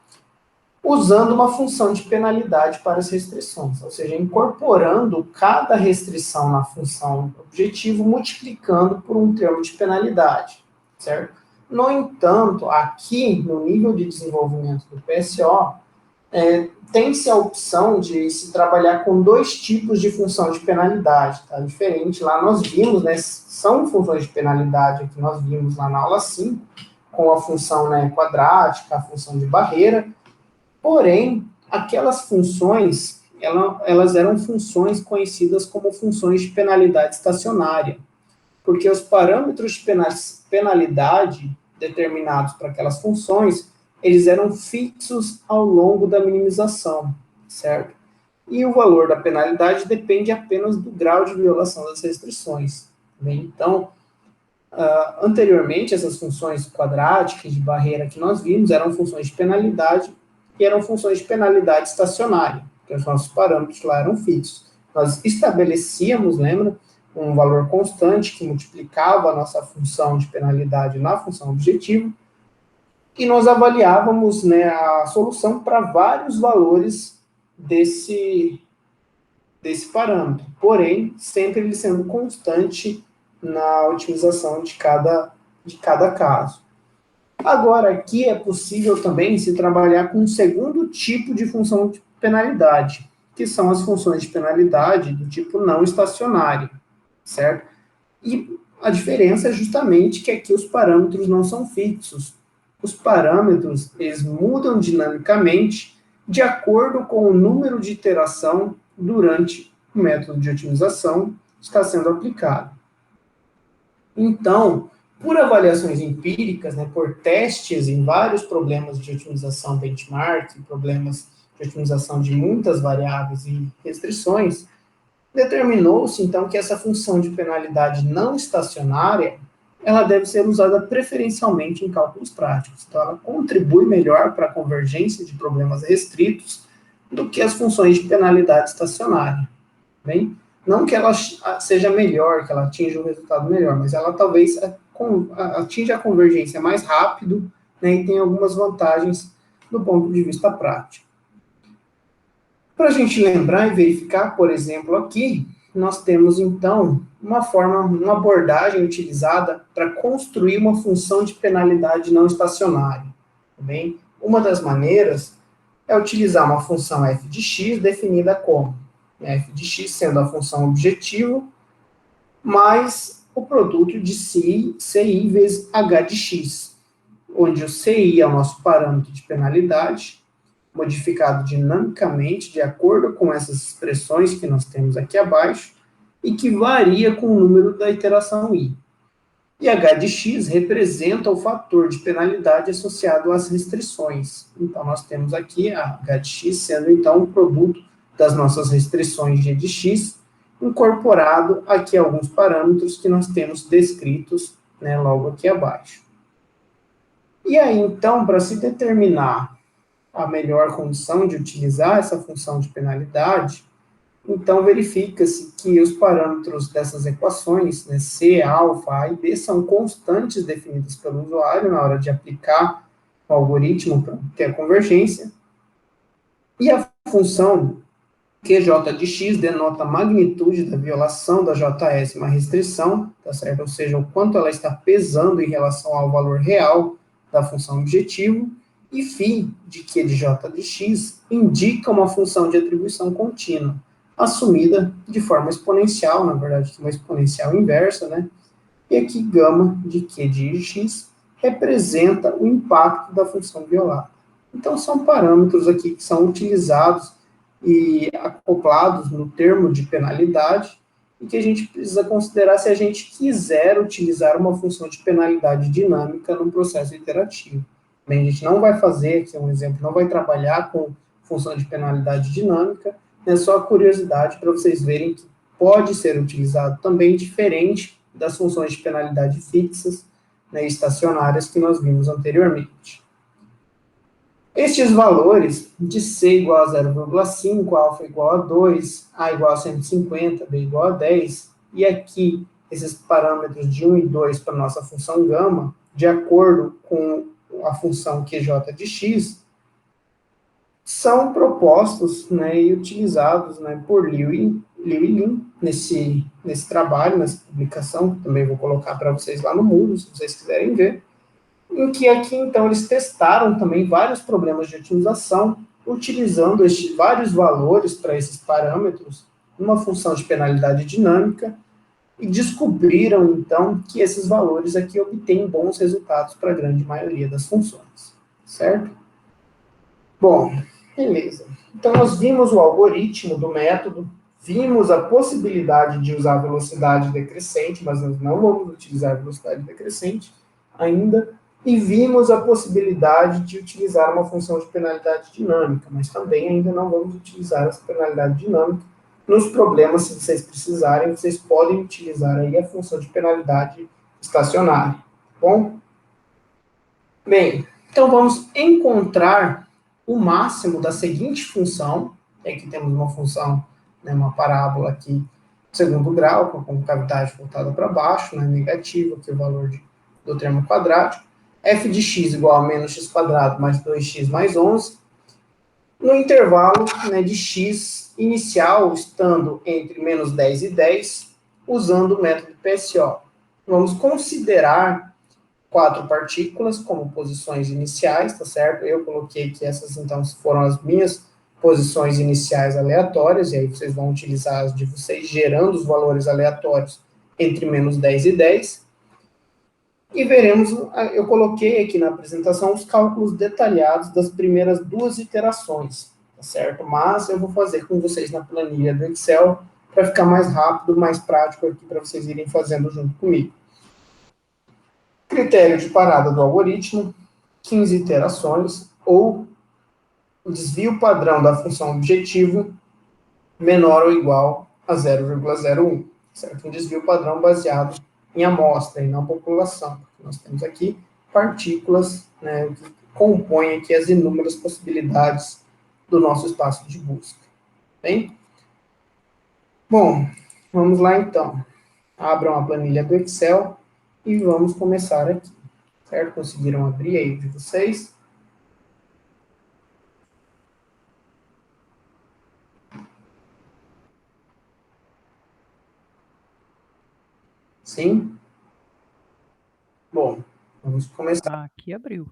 usando uma função de penalidade para as restrições, ou seja, incorporando cada restrição na função objetivo, multiplicando por um termo de penalidade, certo? No entanto, aqui, no nível de desenvolvimento do PSO, tem-se a opção de se trabalhar com dois tipos de função de penalidade, tá? Diferente, lá nós vimos, né, são funções de penalidade que nós vimos lá na aula 5, com a função, né, quadrática, a função de barreira, porém, aquelas funções, elas eram funções conhecidas como funções de penalidade estacionária, porque os parâmetros de penalidade determinados para aquelas funções, eles eram fixos ao longo da minimização, certo? E o valor da penalidade depende apenas do grau de violação das restrições. Bem, então, anteriormente, essas funções quadráticas de barreira que nós vimos eram funções de penalidade e eram funções de penalidade estacionária, porque os nossos parâmetros lá eram fixos. Nós estabelecíamos, lembra, um valor constante que multiplicava a nossa função de penalidade na função objetivo, e nós avaliávamos, né, a solução para vários valores desse parâmetro, porém, sempre ele sendo constante na otimização de cada caso. Agora, aqui é possível também se trabalhar com um segundo tipo de função de penalidade, que são as funções de penalidade do tipo não estacionário, certo? E a diferença é justamente que aqui os parâmetros não são fixos. Os parâmetros, eles mudam dinamicamente de acordo com o número de iteração durante o método de otimização que está sendo aplicado. Então, por avaliações empíricas, né, por testes em vários problemas de otimização benchmark, problemas de otimização de muitas variáveis e restrições, determinou-se, então, que essa função de penalidade não estacionária, ela deve ser usada preferencialmente em cálculos práticos. Então, ela contribui melhor para a convergência de problemas restritos do que as funções de penalidade estacionária, bem? Não que ela seja melhor, que ela atinja um resultado melhor, mas ela talvez atinja a convergência mais rápido, né, e tem algumas vantagens do ponto de vista prático. Para a gente lembrar e verificar, por exemplo, aqui, nós temos, então, uma abordagem utilizada para construir uma função de penalidade não estacionária. Tá bem? Uma das maneiras é utilizar uma função f de x definida como f de x sendo a função objetivo, mais o produto de CI vezes h de x, onde o CI é o nosso parâmetro de penalidade, modificado dinamicamente de acordo com essas expressões que nós temos aqui abaixo, e que varia com o número da iteração i. E h de x representa o fator de penalidade associado às restrições. Então, nós temos aqui a h de x sendo, então, o produto das nossas restrições g de x, incorporado aqui alguns parâmetros que nós temos descritos, né, logo aqui abaixo. E aí, então, para se determinar a melhor condição de utilizar essa função de penalidade, então verifica-se que os parâmetros dessas equações, né, C, alfa, A e B, são constantes definidas pelo usuário na hora de aplicar o algoritmo para ter a convergência, e a função QJ de x denota a magnitude da violação da JS uma restrição, tá certo? Ou seja, o quanto ela está pesando em relação ao valor real da função objetivo, e φ de Q de J de x indica uma função de atribuição contínua, assumida de forma exponencial, na verdade, uma exponencial inversa, né? E aqui gama de Q de x representa o impacto da função violada. Então, são parâmetros aqui que são utilizados e acoplados no termo de penalidade, e que a gente precisa considerar se a gente quiser utilizar uma função de penalidade dinâmica no processo iterativo. Bem, a gente não vai fazer, aqui um exemplo, não vai trabalhar com função de penalidade dinâmica, é só curiosidade para vocês verem que pode ser utilizado também diferente das funções de penalidade fixas, né, estacionárias que nós vimos anteriormente. Estes valores de C igual a 0,5, alfa igual a 2, A igual a 150, B igual a 10, e aqui esses parâmetros de 1 e 2 para a nossa função gama, de acordo com a função QJ de x, são propostos, né, e utilizados, né, por Liu e Lin nesse trabalho, nessa publicação, que também vou colocar para vocês lá no Moodle, se vocês quiserem ver, em que aqui, então, eles testaram também vários problemas de otimização, utilizando vários valores para esses parâmetros, numa função de penalidade dinâmica, e descobriram, então, que esses valores aqui obtêm bons resultados para a grande maioria das funções, certo? Bom, beleza. Então, nós vimos o algoritmo do método, vimos a possibilidade de usar velocidade decrescente, mas nós não vamos utilizar velocidade decrescente ainda, e vimos a possibilidade de utilizar uma função de penalidade dinâmica, mas também ainda não vamos utilizar essa penalidade dinâmica. Nos problemas, se vocês precisarem, vocês podem utilizar aí a função de penalidade estacionária, tá bom? Bem, então vamos encontrar o máximo da seguinte função. Aqui temos uma função, né, uma parábola aqui, segundo grau, com a concavidade voltada para baixo, né, negativa, que é o valor do termo quadrático. F de x igual a menos x quadrado mais 2x mais 11, no intervalo, né, de x inicial, estando entre menos 10 e 10, usando o método PSO. Vamos considerar 4 partículas como posições iniciais, tá certo? Eu coloquei que essas, então, foram as minhas posições iniciais aleatórias, e aí vocês vão utilizar as de vocês, gerando os valores aleatórios entre menos 10 e 10. E veremos, eu coloquei aqui na apresentação os cálculos detalhados das primeiras 2 iterações, tá certo? Mas eu vou fazer com vocês na planilha do Excel, para ficar mais rápido, mais prático aqui, para vocês irem fazendo junto comigo. Critério de parada do algoritmo, 15 iterações, ou o desvio padrão da função objetivo menor ou igual a 0,01, certo? Um desvio padrão baseado em amostra e não população. Nós temos aqui partículas, né, que compõem aqui as inúmeras possibilidades do nosso espaço de busca. Bem? Bom, vamos lá então. Abram a planilha do Excel e vamos começar aqui. Certo? Conseguiram abrir aí de vocês? Sim? Bom, vamos começar. Aqui abriu.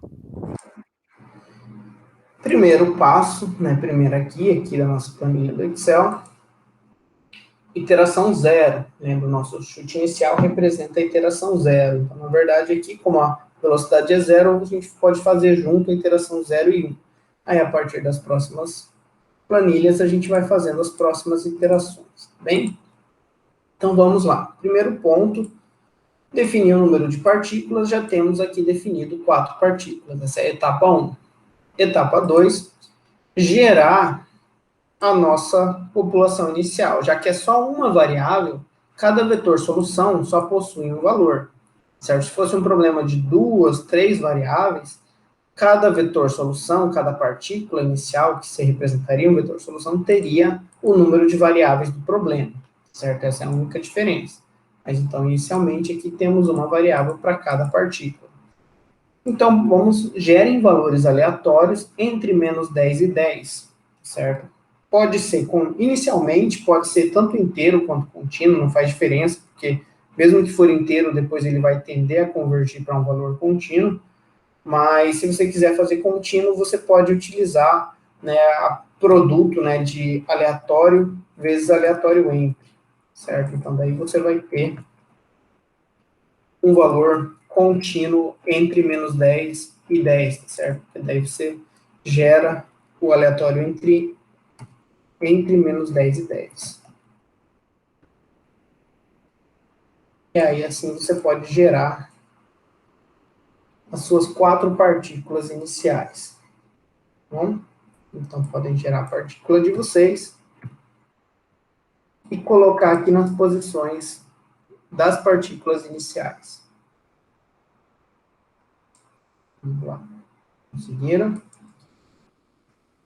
Primeiro passo, né, primeiro aqui da nossa planilha do Excel, iteração zero. Lembra, o nosso chute inicial representa a iteração zero. Então, na verdade, aqui, como a velocidade é zero, a gente pode fazer junto a iteração 0 e 1. Aí, a partir das próximas planilhas, a gente vai fazendo as próximas iterações, tá bem? Então, vamos lá. Primeiro ponto, definir o número de partículas, já temos aqui definido 4 partículas. Essa é a etapa 1. Etapa 2, gerar a nossa população inicial. Já que é só uma variável, cada vetor solução só possui um valor. Certo? Se fosse um problema de 2, 3 variáveis, cada vetor solução, cada partícula inicial que se representaria um vetor solução, teria o número de variáveis do problema. Certo? Essa é a única diferença. Mas então, inicialmente, aqui temos uma variável para cada partícula. Então, gerem valores aleatórios entre menos 10 e 10, certo? Pode ser, inicialmente, pode ser tanto inteiro quanto contínuo, não faz diferença, porque mesmo que for inteiro, depois ele vai tender a convergir para um valor contínuo, mas se você quiser fazer contínuo, você pode utilizar, né, produto, né, de aleatório vezes aleatório entre, certo? Então, daí você vai ter um valor contínuo entre menos 10 e 10, certo? Porque daí você gera o aleatório entre menos 10 e 10. E aí, assim, você pode gerar as suas 4 partículas iniciais. Tá bom? Então, podem gerar a partícula de vocês e colocar aqui nas posições das partículas iniciais. Vamos lá. Conseguiram?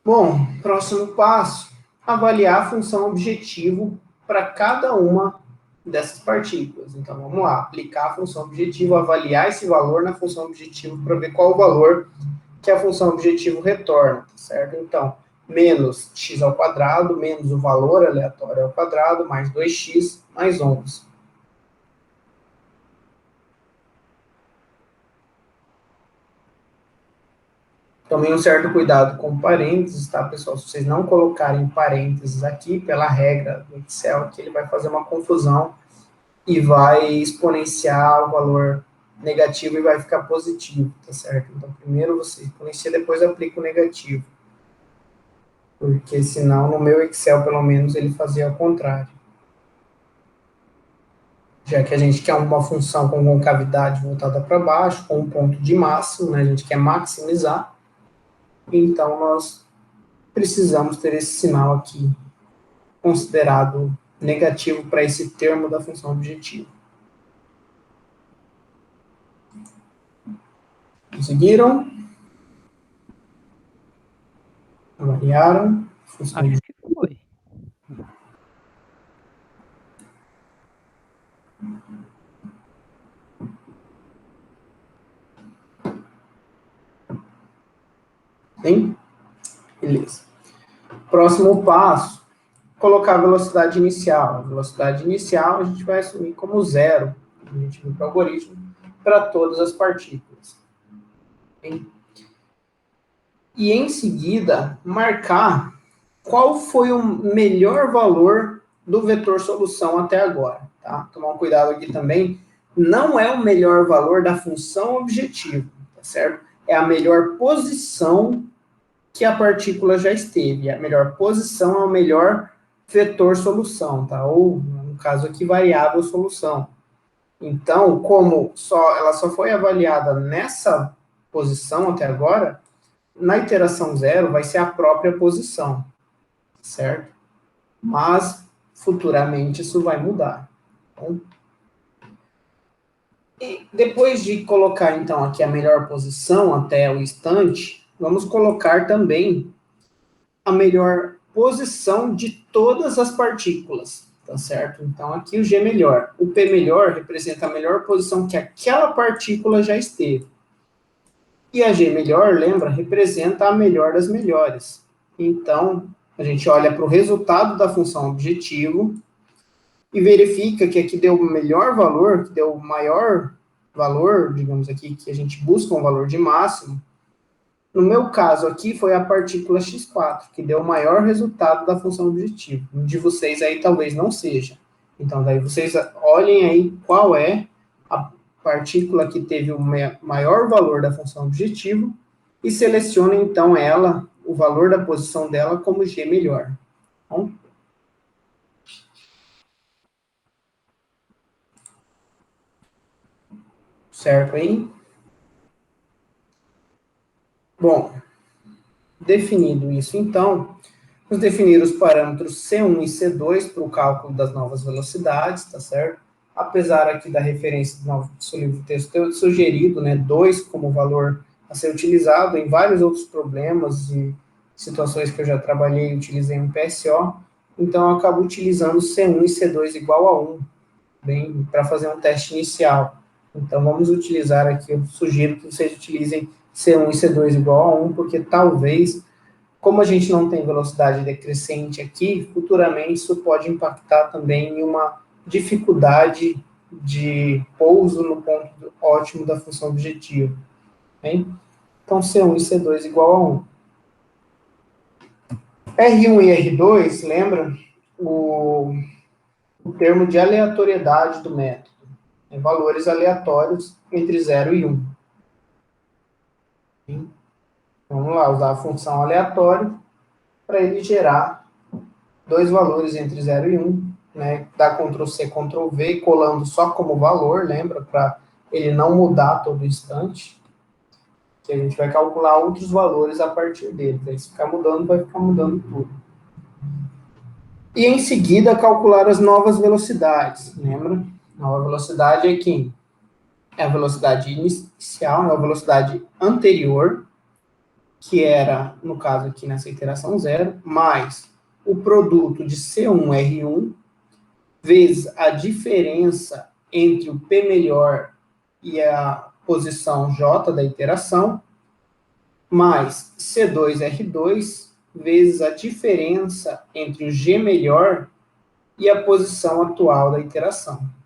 Bom, próximo passo, avaliar a função objetivo para cada uma dessas partículas. Então, vamos lá, aplicar a função objetivo, avaliar esse valor na função objetivo para ver qual o valor que a função objetivo retorna, tá certo? Então, menos x ao quadrado, menos o valor aleatório ao quadrado, mais 2x, mais 11. Tomem um certo cuidado com parênteses, tá, pessoal? Se vocês não colocarem parênteses aqui, pela regra do Excel, que ele vai fazer uma confusão e vai exponenciar o valor negativo e vai ficar positivo, tá certo? Então, primeiro você exponencia, depois aplica o negativo. Porque senão, no meu Excel, pelo menos, ele fazia ao contrário. Já que a gente quer uma função com concavidade voltada para baixo, com um ponto de máximo, né? A gente quer maximizar. Então, nós precisamos ter esse sinal aqui considerado negativo para esse termo da função objetiva. Conseguiram? Avaliaram? Acho que foi. Sim? Beleza. Próximo passo, colocar a velocidade inicial. A velocidade inicial a gente vai assumir como zero, a gente viu para o algoritmo, para todas as partículas. Sim? E em seguida, marcar qual foi o melhor valor do vetor solução até agora. Tá? Tomar um cuidado aqui também, não é o melhor valor da função objetivo, tá certo? É a melhor posição que a partícula já esteve. A melhor posição é o melhor vetor solução, tá? Ou, no caso aqui, variável solução. Então, como ela só foi avaliada nessa posição até agora, na iteração zero vai ser a própria posição, certo? Mas, futuramente, isso vai mudar. Bom? E depois de colocar, então, aqui a melhor posição até o instante, vamos colocar também a melhor posição de todas as partículas, tá certo? Então, aqui o G melhor. O P melhor representa a melhor posição que aquela partícula já esteve. E a G melhor, lembra, representa a melhor das melhores. Então, a gente olha para o resultado da função objetivo e verifica que aqui deu o melhor valor, que deu o maior valor, digamos aqui, que a gente busca um valor de máximo. No meu caso aqui, foi a partícula x4, que deu o maior resultado da função objetivo. De vocês aí talvez não seja. Então, daí vocês olhem aí qual é a partícula que teve o maior valor da função objetivo e selecionem, então, ela, o valor da posição dela como G melhor. Bom? Certo aí? Bom, definido isso, então, vamos definir os parâmetros C1 e C2 para o cálculo das novas velocidades, tá certo? Apesar aqui da referência do seu livro de texto ter sugerido, né, 2 como valor a ser utilizado em vários outros problemas e situações que eu já trabalhei e utilizei em PSO, então eu acabo utilizando C1 e C2 igual a 1, bem, para fazer um teste inicial. Então, vamos utilizar aqui, eu sugiro que vocês utilizem C1 e C2 igual a 1, porque talvez, como a gente não tem velocidade decrescente aqui, futuramente isso pode impactar também em uma dificuldade de pouso no ponto ótimo da função objetiva. Bem? Então, C1 e C2 igual a 1. R1 e R2, lembra o termo de aleatoriedade do método. Valores aleatórios entre 0 e 1. Vamos lá, usar a função aleatória para ele gerar dois valores entre 0 e 1, né? Dá Ctrl+C, Ctrl+V, colando só como valor, lembra? Para ele não mudar a todo instante. Que a gente vai calcular outros valores a partir dele. Aí, se ficar mudando, vai ficar mudando tudo. E em seguida, calcular as novas velocidades, lembra? Nova velocidade é quem? É a velocidade inicial, é a velocidade anterior, que era, no caso aqui nessa iteração 0, mais o produto de C1R1, vezes a diferença entre o P melhor e a posição J da iteração, mais C2R2, vezes a diferença entre o G melhor e a posição atual da iteração.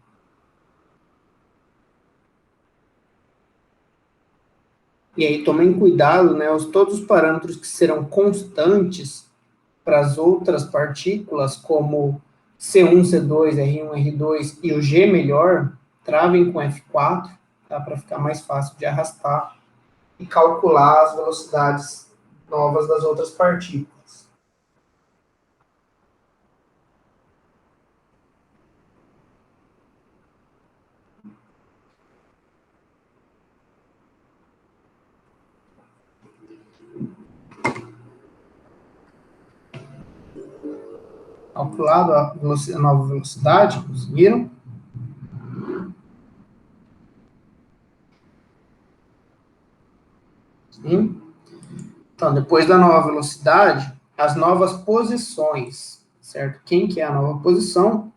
E aí tomem cuidado, né, todos os parâmetros que serão constantes para as outras partículas, como C1, C2, R1, R2 e o G melhor, travem com F4, tá, para ficar mais fácil de arrastar e calcular as velocidades novas das outras partículas. Calculado a nova velocidade, conseguiram? Sim. Então, depois da nova velocidade, as novas posições, certo? Quem que é a nova posição?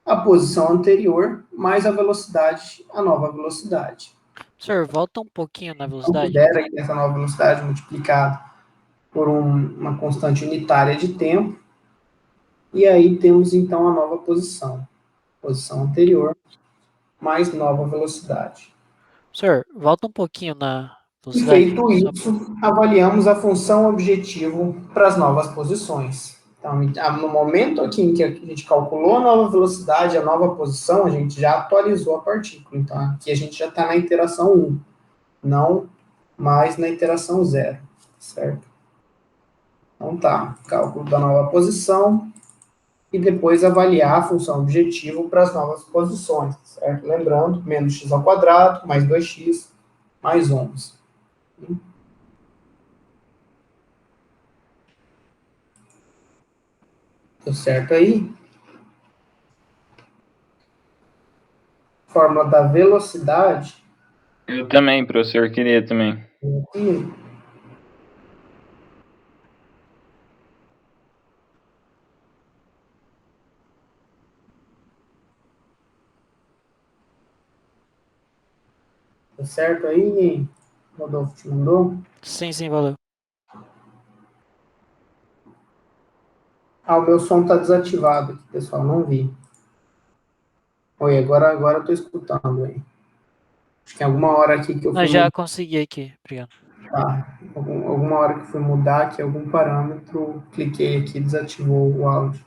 A posição anterior mais a velocidade, a nova velocidade. Senhor, volta um pouquinho na velocidade. Considera essa nova velocidade multiplicada por uma constante unitária de tempo, e aí temos então a nova posição. Posição anterior mais nova velocidade. Senhor, volta um pouquinho na E velocidade. feito isso, avaliamos a função objetivo para as novas posições. Então, no momento aqui em que a gente calculou a nova velocidade, a nova posição, a gente já atualizou a partícula. Então, aqui a gente já está na iteração 1, não mais na iteração 0, certo? Então tá, cálculo da nova posição e depois avaliar a função objetivo para as novas posições, certo? Lembrando, menos x ao quadrado, mais 2x, mais 11. Deu certo aí? Fórmula da velocidade. Eu também, professor, queria também. Aqui. Tá certo aí, Rodolfo, te mandou? Sim, sim, valeu. Ah, o meu som tá desativado aqui, pessoal, não vi. Oi, agora eu tô escutando aí. Acho que alguma hora aqui que eu Não, fui já consegui aqui, obrigado. mudar, alguma hora que eu fui mudar aqui algum parâmetro, cliquei aqui e desativou o áudio.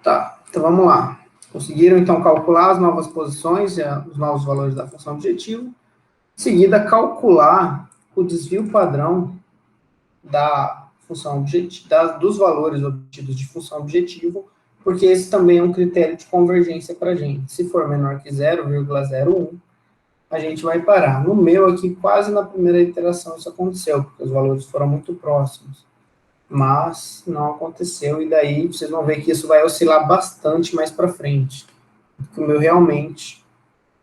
Tá, então vamos lá. Conseguiram, então, calcular as novas posições, os novos valores da função objetivo. Em seguida, calcular o desvio padrão da função objetivo, dos valores obtidos de função objetivo, porque esse também é um critério de convergência para a gente. Se for menor que 0,01, a gente vai parar. No meu aqui, quase na primeira iteração isso aconteceu, porque os valores foram muito próximos. Mas não aconteceu, e daí vocês vão ver que isso vai oscilar bastante mais para frente. Porque o meu realmente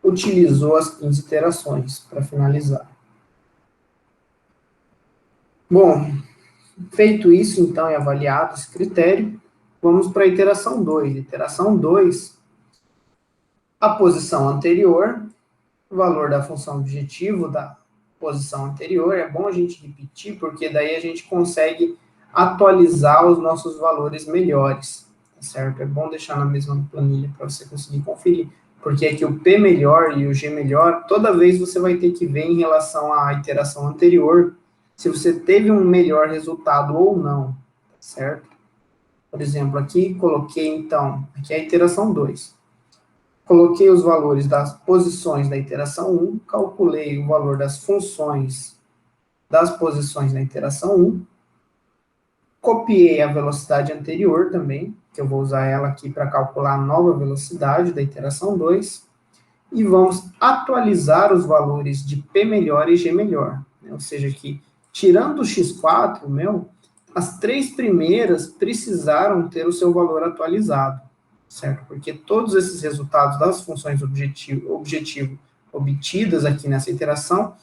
utilizou as 15 iterações para finalizar. Bom, feito isso, então, e avaliado esse critério, vamos para a iteração 2. Iteração 2, a posição anterior, o valor da função objetivo da posição anterior. É bom a gente repetir, porque daí a gente consegue atualizar os nossos valores melhores, tá certo? É bom deixar na mesma planilha para você conseguir conferir, porque aqui o P melhor e o G melhor, toda vez você vai ter que ver em relação à iteração anterior, se você teve um melhor resultado ou não, certo? Por exemplo, aqui coloquei, então, aqui é a iteração 2. Coloquei os valores das posições da iteração 1, calculei o valor das funções das posições na iteração 1, copiei a velocidade anterior também, que eu vou usar ela aqui para calcular a nova velocidade da iteração 2, e vamos atualizar os valores de P melhor e G melhor, né? Ou seja, que tirando o X4, as 3 primeiras precisaram ter o seu valor atualizado, certo? Porque todos esses resultados das funções objetivo obtidas aqui nessa iteração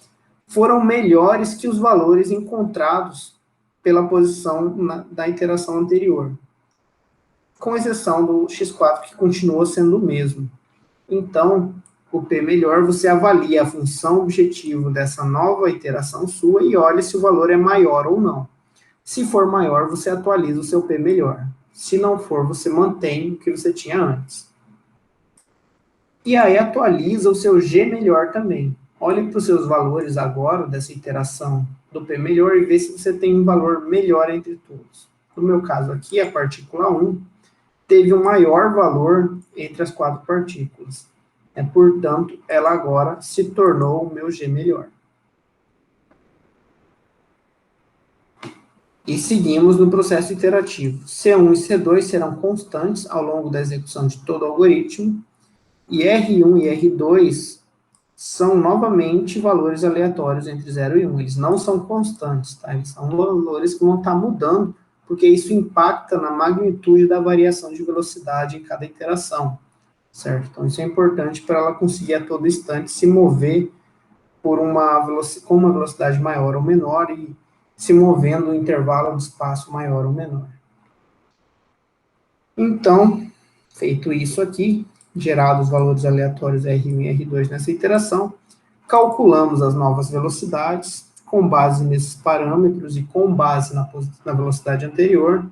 foram melhores que os valores encontrados pela posição da iteração anterior, com exceção do X4, que continuou sendo o mesmo. Então, o P melhor, você avalia a função objetivo dessa nova iteração sua e olha se o valor é maior ou não. Se for maior, você atualiza o seu P melhor. Se não for, você mantém o que você tinha antes. E aí atualiza o seu G melhor também. Olhe para os seus valores agora dessa iteração do P melhor e vê se você tem um valor melhor entre todos. No meu caso aqui, a partícula 1 teve um maior valor entre as 4 partículas. Portanto, ela agora se tornou o meu G melhor. E seguimos no processo iterativo. C1 e C2 serão constantes ao longo da execução de todo o algoritmo, e R1 e R2 são novamente valores aleatórios entre 0 e 1. Eles não são constantes, tá? Eles são valores que vão estar mudando, porque isso impacta na magnitude da variação de velocidade em cada iteração, certo? Então, isso é importante para ela conseguir a todo instante se mover com uma velocidade maior ou menor e se movendo no intervalo de espaço maior ou menor. Então, feito isso aqui, gerados os valores aleatórios R1 e R2 nessa iteração, calculamos as novas velocidades com base nesses parâmetros e com base na velocidade anterior,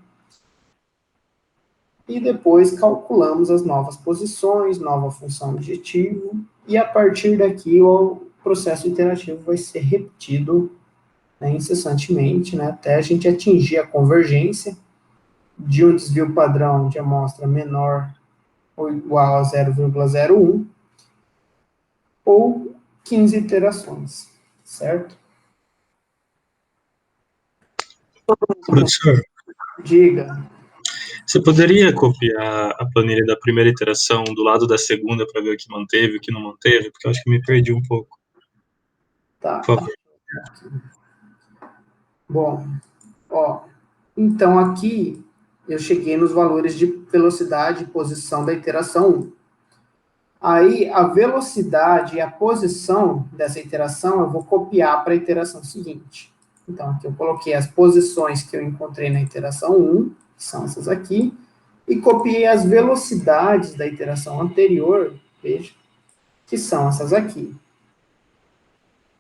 e depois calculamos as novas posições, nova função objetivo, e a partir daqui o processo iterativo vai ser repetido, né, incessantemente, né, até a gente atingir a convergência de um desvio padrão de amostra menor ou igual a 0,01, ou 15 iterações, certo? Professor, Diga. você poderia copiar a planilha da primeira iteração do lado da segunda para ver o que manteve e o que não manteve? Porque eu acho que me perdi um pouco. Tá. Por favor. Bom, ó, então aqui eu cheguei nos valores de velocidade e posição da iteração 1. Aí a velocidade e a posição dessa iteração eu vou copiar para a iteração seguinte. Então aqui eu coloquei as posições que eu encontrei na iteração 1, que são essas aqui, e copiei as velocidades da iteração anterior, veja, que são essas aqui.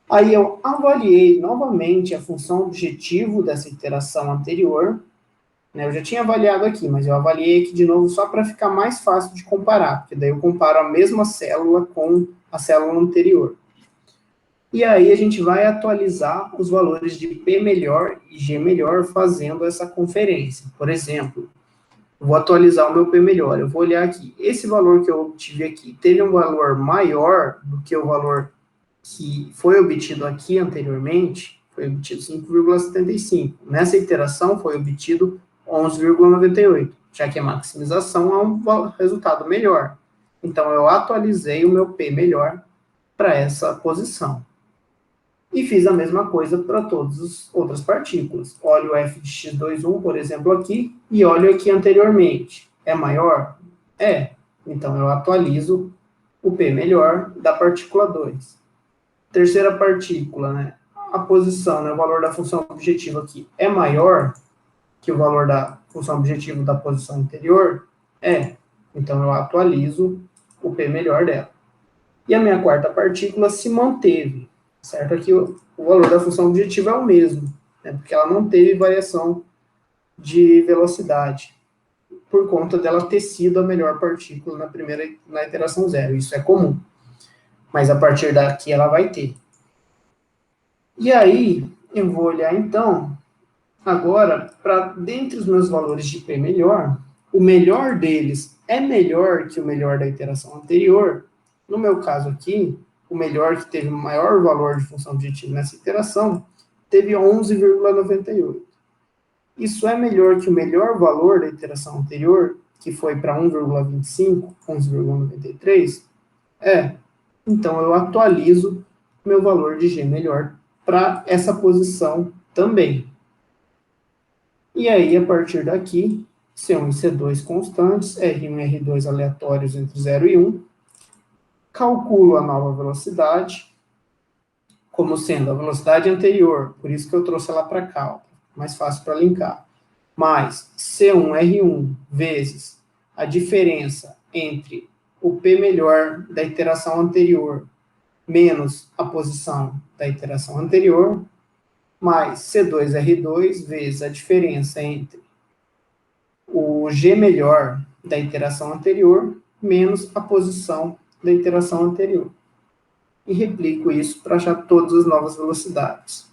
Aí eu avaliei novamente a função objetivo dessa iteração anterior, né? Eu já tinha avaliado aqui, mas eu avaliei aqui de novo só para ficar mais fácil de comparar, porque daí eu comparo a mesma célula com a célula anterior. E aí a gente vai atualizar os valores de P melhor e G melhor fazendo essa conferência. Por exemplo, eu vou atualizar o meu P melhor, eu vou olhar aqui, esse valor que eu obtive aqui teve um valor maior do que o valor que foi obtido aqui anteriormente, foi obtido 5,75. Nessa iteração foi obtido 11,98, já que a maximização é um resultado melhor. Então, eu atualizei o meu P melhor para essa posição. E fiz a mesma coisa para todas as outras partículas. Olho o f de x21, por exemplo, aqui, e olho aqui anteriormente. É maior? É. Então, eu atualizo o P melhor da partícula 2. Terceira partícula, né? A posição, né, o valor da função objetiva aqui é maior que o valor da função objetiva da posição anterior? É. Então, eu atualizo o P melhor dela. E a minha quarta partícula se manteve, certo? Aqui o valor da função objetiva é o mesmo, né, porque ela não teve variação de velocidade, por conta dela ter sido a melhor partícula na iteração zero. Isso é comum. Mas a partir daqui ela vai ter. E aí, eu vou olhar então, agora, para dentre os meus valores de P melhor, o melhor deles é melhor que o melhor da iteração anterior. No meu caso aqui, o melhor que teve o maior valor de função objetiva nessa iteração, teve 11,98. Isso é melhor que o melhor valor da iteração anterior, que foi para 1,25, 11,93? É. Então, eu atualizo meu valor de G melhor para essa posição também. E aí, a partir daqui, C1 e C2 constantes, R1 e R2 aleatórios entre 0 e 1, calculo a nova velocidade, como sendo a velocidade anterior, por isso que eu trouxe ela para cá, ó, mais fácil para linkar, mais C1R1 vezes a diferença entre o P melhor da iteração anterior menos a posição da iteração anterior, mais C2R2 vezes a diferença entre o G melhor da iteração anterior menos a posição da iteração anterior. E replico isso para achar todas as novas velocidades.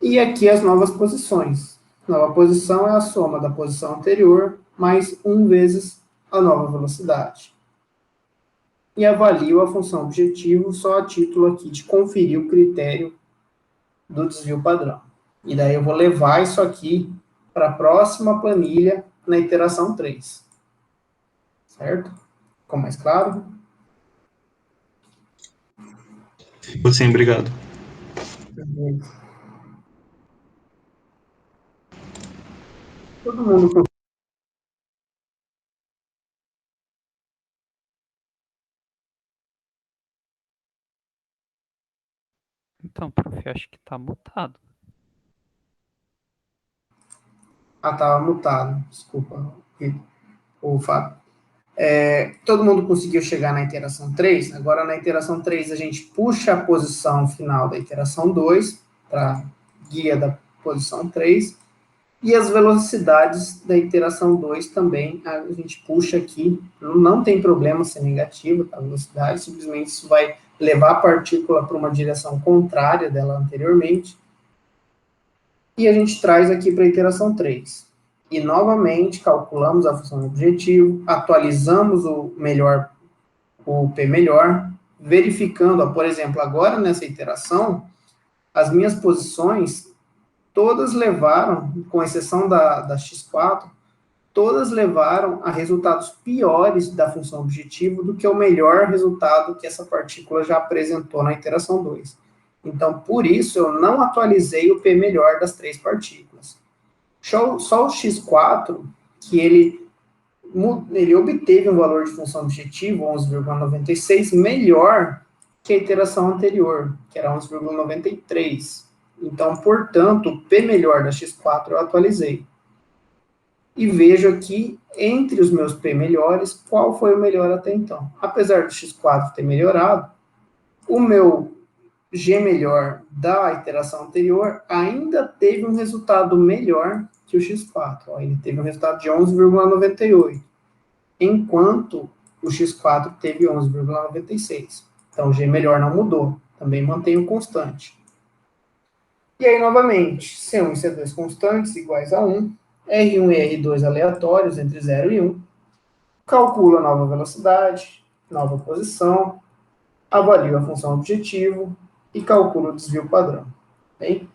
E aqui as novas posições. Nova posição é a soma da posição anterior mais 1 vezes a nova velocidade. E avalio a função objetivo só a título aqui de conferir o critério do desvio padrão. E daí eu vou levar isso aqui para a próxima planilha na iteração 3. Certo? Ficou mais claro? Ficou sim, obrigado. Todo mundo. Então, prof, acho que tá mutado. Ah, estava mutado. Desculpa. O Fábio. Todo mundo conseguiu chegar na iteração 3. Agora, na iteração 3, a gente puxa a posição final da iteração 2 para guia da posição 3. E as velocidades da iteração 2 também, a gente puxa aqui. Não tem problema ser negativa, tá? A velocidade, simplesmente isso vai levar a partícula para uma direção contrária dela anteriormente. E a gente traz aqui para a iteração 3. E, novamente, calculamos a função objetivo, atualizamos o P melhor, verificando, ó, por exemplo, agora nessa iteração, as minhas posições, todas levaram, com exceção da X4, todas levaram a resultados piores da função objetivo do que o melhor resultado que essa partícula já apresentou na iteração 2. Então, por isso, eu não atualizei o P melhor das 3 partículas. Só o X4, que ele obteve um valor de função objetivo, 11,96, melhor que a iteração anterior, que era 11,93. Então, portanto, o P melhor da X4 eu atualizei. e vejo aqui, entre os meus P melhores, qual foi o melhor até então. Apesar do X4 ter melhorado, o meu G melhor da iteração anterior ainda teve um resultado melhor que o X4. Ó, ele teve um resultado de 11,98, enquanto o X4 teve 11,96. Então, o G melhor não mudou, também mantenho constante. E aí, novamente, C1 e C2 constantes iguais a 1, R1 e R2 aleatórios entre 0 e 1, calculo a nova velocidade, nova posição, avalio a função objetivo e calculo o desvio padrão. Bem?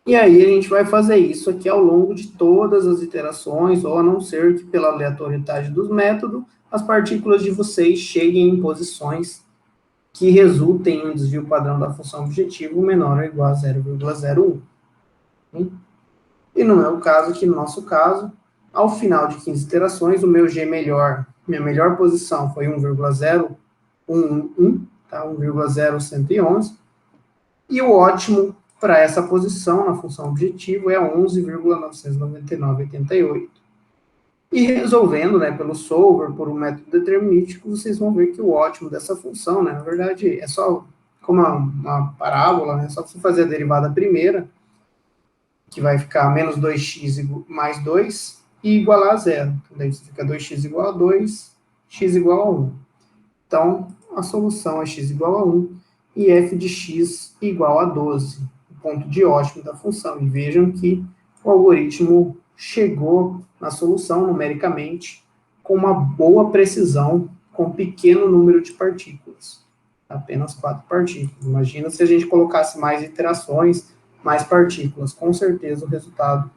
E aí a gente vai fazer isso aqui ao longo de todas as iterações, ou a não ser que pela aleatoriedade dos métodos, as partículas de vocês cheguem em posições que resultem em um desvio padrão da função objetivo menor ou igual a 0,01. E no meu caso, aqui no nosso caso, ao final de 15 iterações, o meu G melhor, minha melhor posição foi 1,011, tá? 1,0111, e o ótimo para essa posição na função objetivo é 11,999,88. E resolvendo, né, pelo solver, por um método determinístico, vocês vão ver que o ótimo dessa função, né, na verdade, é só como uma parábola, né, só você fazer a derivada primeira, que vai ficar menos 2x mais 2, e igualar a zero. Então, daí fica 2x igual a 2, x igual a 1. Então, a solução é x igual a 1, e f de x igual a 12, o ponto de ótimo da função. E vejam que o algoritmo chegou na solução, numericamente, com uma boa precisão, com um pequeno número de partículas. Apenas 4 partículas. Imagina se a gente colocasse mais iterações, mais partículas. Com certeza o resultado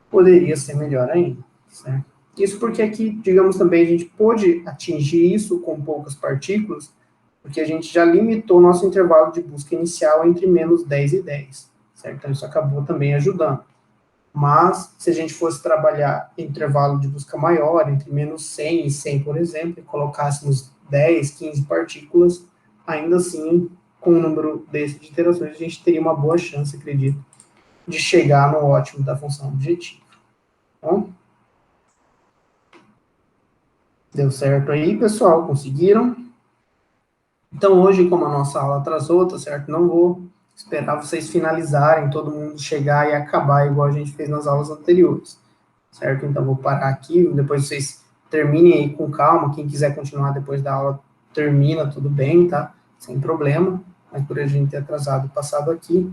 poderia ser melhor ainda, certo? Isso porque aqui, digamos também, a gente pôde atingir isso com poucas partículas, porque a gente já limitou o nosso intervalo de busca inicial entre menos 10 e 10, certo? Então, isso acabou também ajudando. Mas, se a gente fosse trabalhar em intervalo de busca maior, entre menos 100 e 100, por exemplo, e colocássemos 10, 15 partículas, ainda assim, com um número desse de iterações, a gente teria uma boa chance, acredito, de chegar no ótimo da função objetivo. Bom? Deu certo aí, pessoal? Conseguiram? Então, hoje, como a nossa aula atrasou, tá certo? Não vou esperar vocês finalizarem, todo mundo chegar e acabar igual a gente fez nas aulas anteriores, certo? Então, vou parar aqui, depois vocês terminem aí com calma, quem quiser continuar depois da aula, termina, tudo bem, tá? Sem problema, mas por a gente ter atrasado e passado aqui.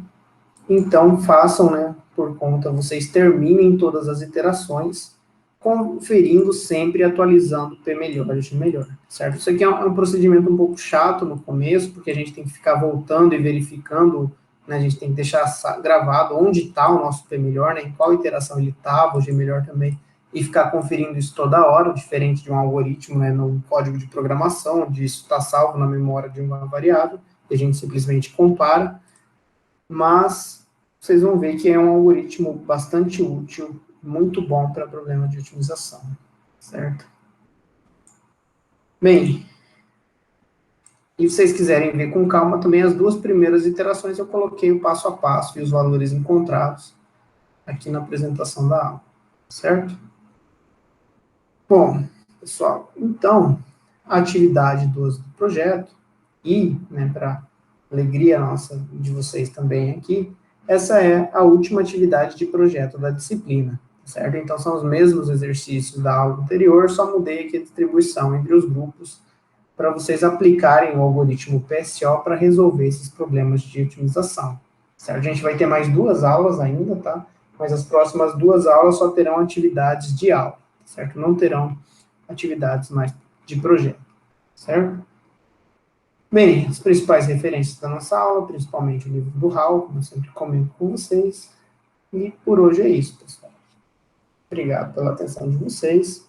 Então, façam, né, por conta, vocês terminem todas as iterações, conferindo sempre e atualizando P melhor, G melhor, certo? Isso aqui é um procedimento um pouco chato no começo, porque a gente tem que ficar voltando e verificando, né, a gente tem que deixar gravado onde está o nosso P melhor, né, em qual iteração ele estava, o G melhor também, e ficar conferindo isso toda hora, diferente de um algoritmo, né, no código de programação, onde isso está salvo na memória de uma variável, e a gente simplesmente compara, mas vocês vão ver que é um algoritmo bastante útil, muito bom para problema de otimização, certo? Bem, e se vocês quiserem ver com calma, também as duas primeiras iterações eu coloquei o passo a passo e os valores encontrados aqui na apresentação da aula, certo? Bom, pessoal, então, a atividade 12 do projeto, e, né, para alegria nossa, de vocês também aqui, essa é a última atividade de projeto da disciplina, certo? Então, são os mesmos exercícios da aula anterior, só mudei aqui a distribuição entre os grupos, para vocês aplicarem o algoritmo PSO para resolver esses problemas de otimização, certo? A gente vai ter mais 2 aulas ainda, tá? Mas as próximas 2 aulas só terão atividades de aula, certo? Não terão atividades mais de projeto, certo? Bem, as principais referências da nossa aula, principalmente o livro do Hall, como eu sempre comento com vocês. E por hoje é isso, pessoal. Obrigado pela atenção de vocês.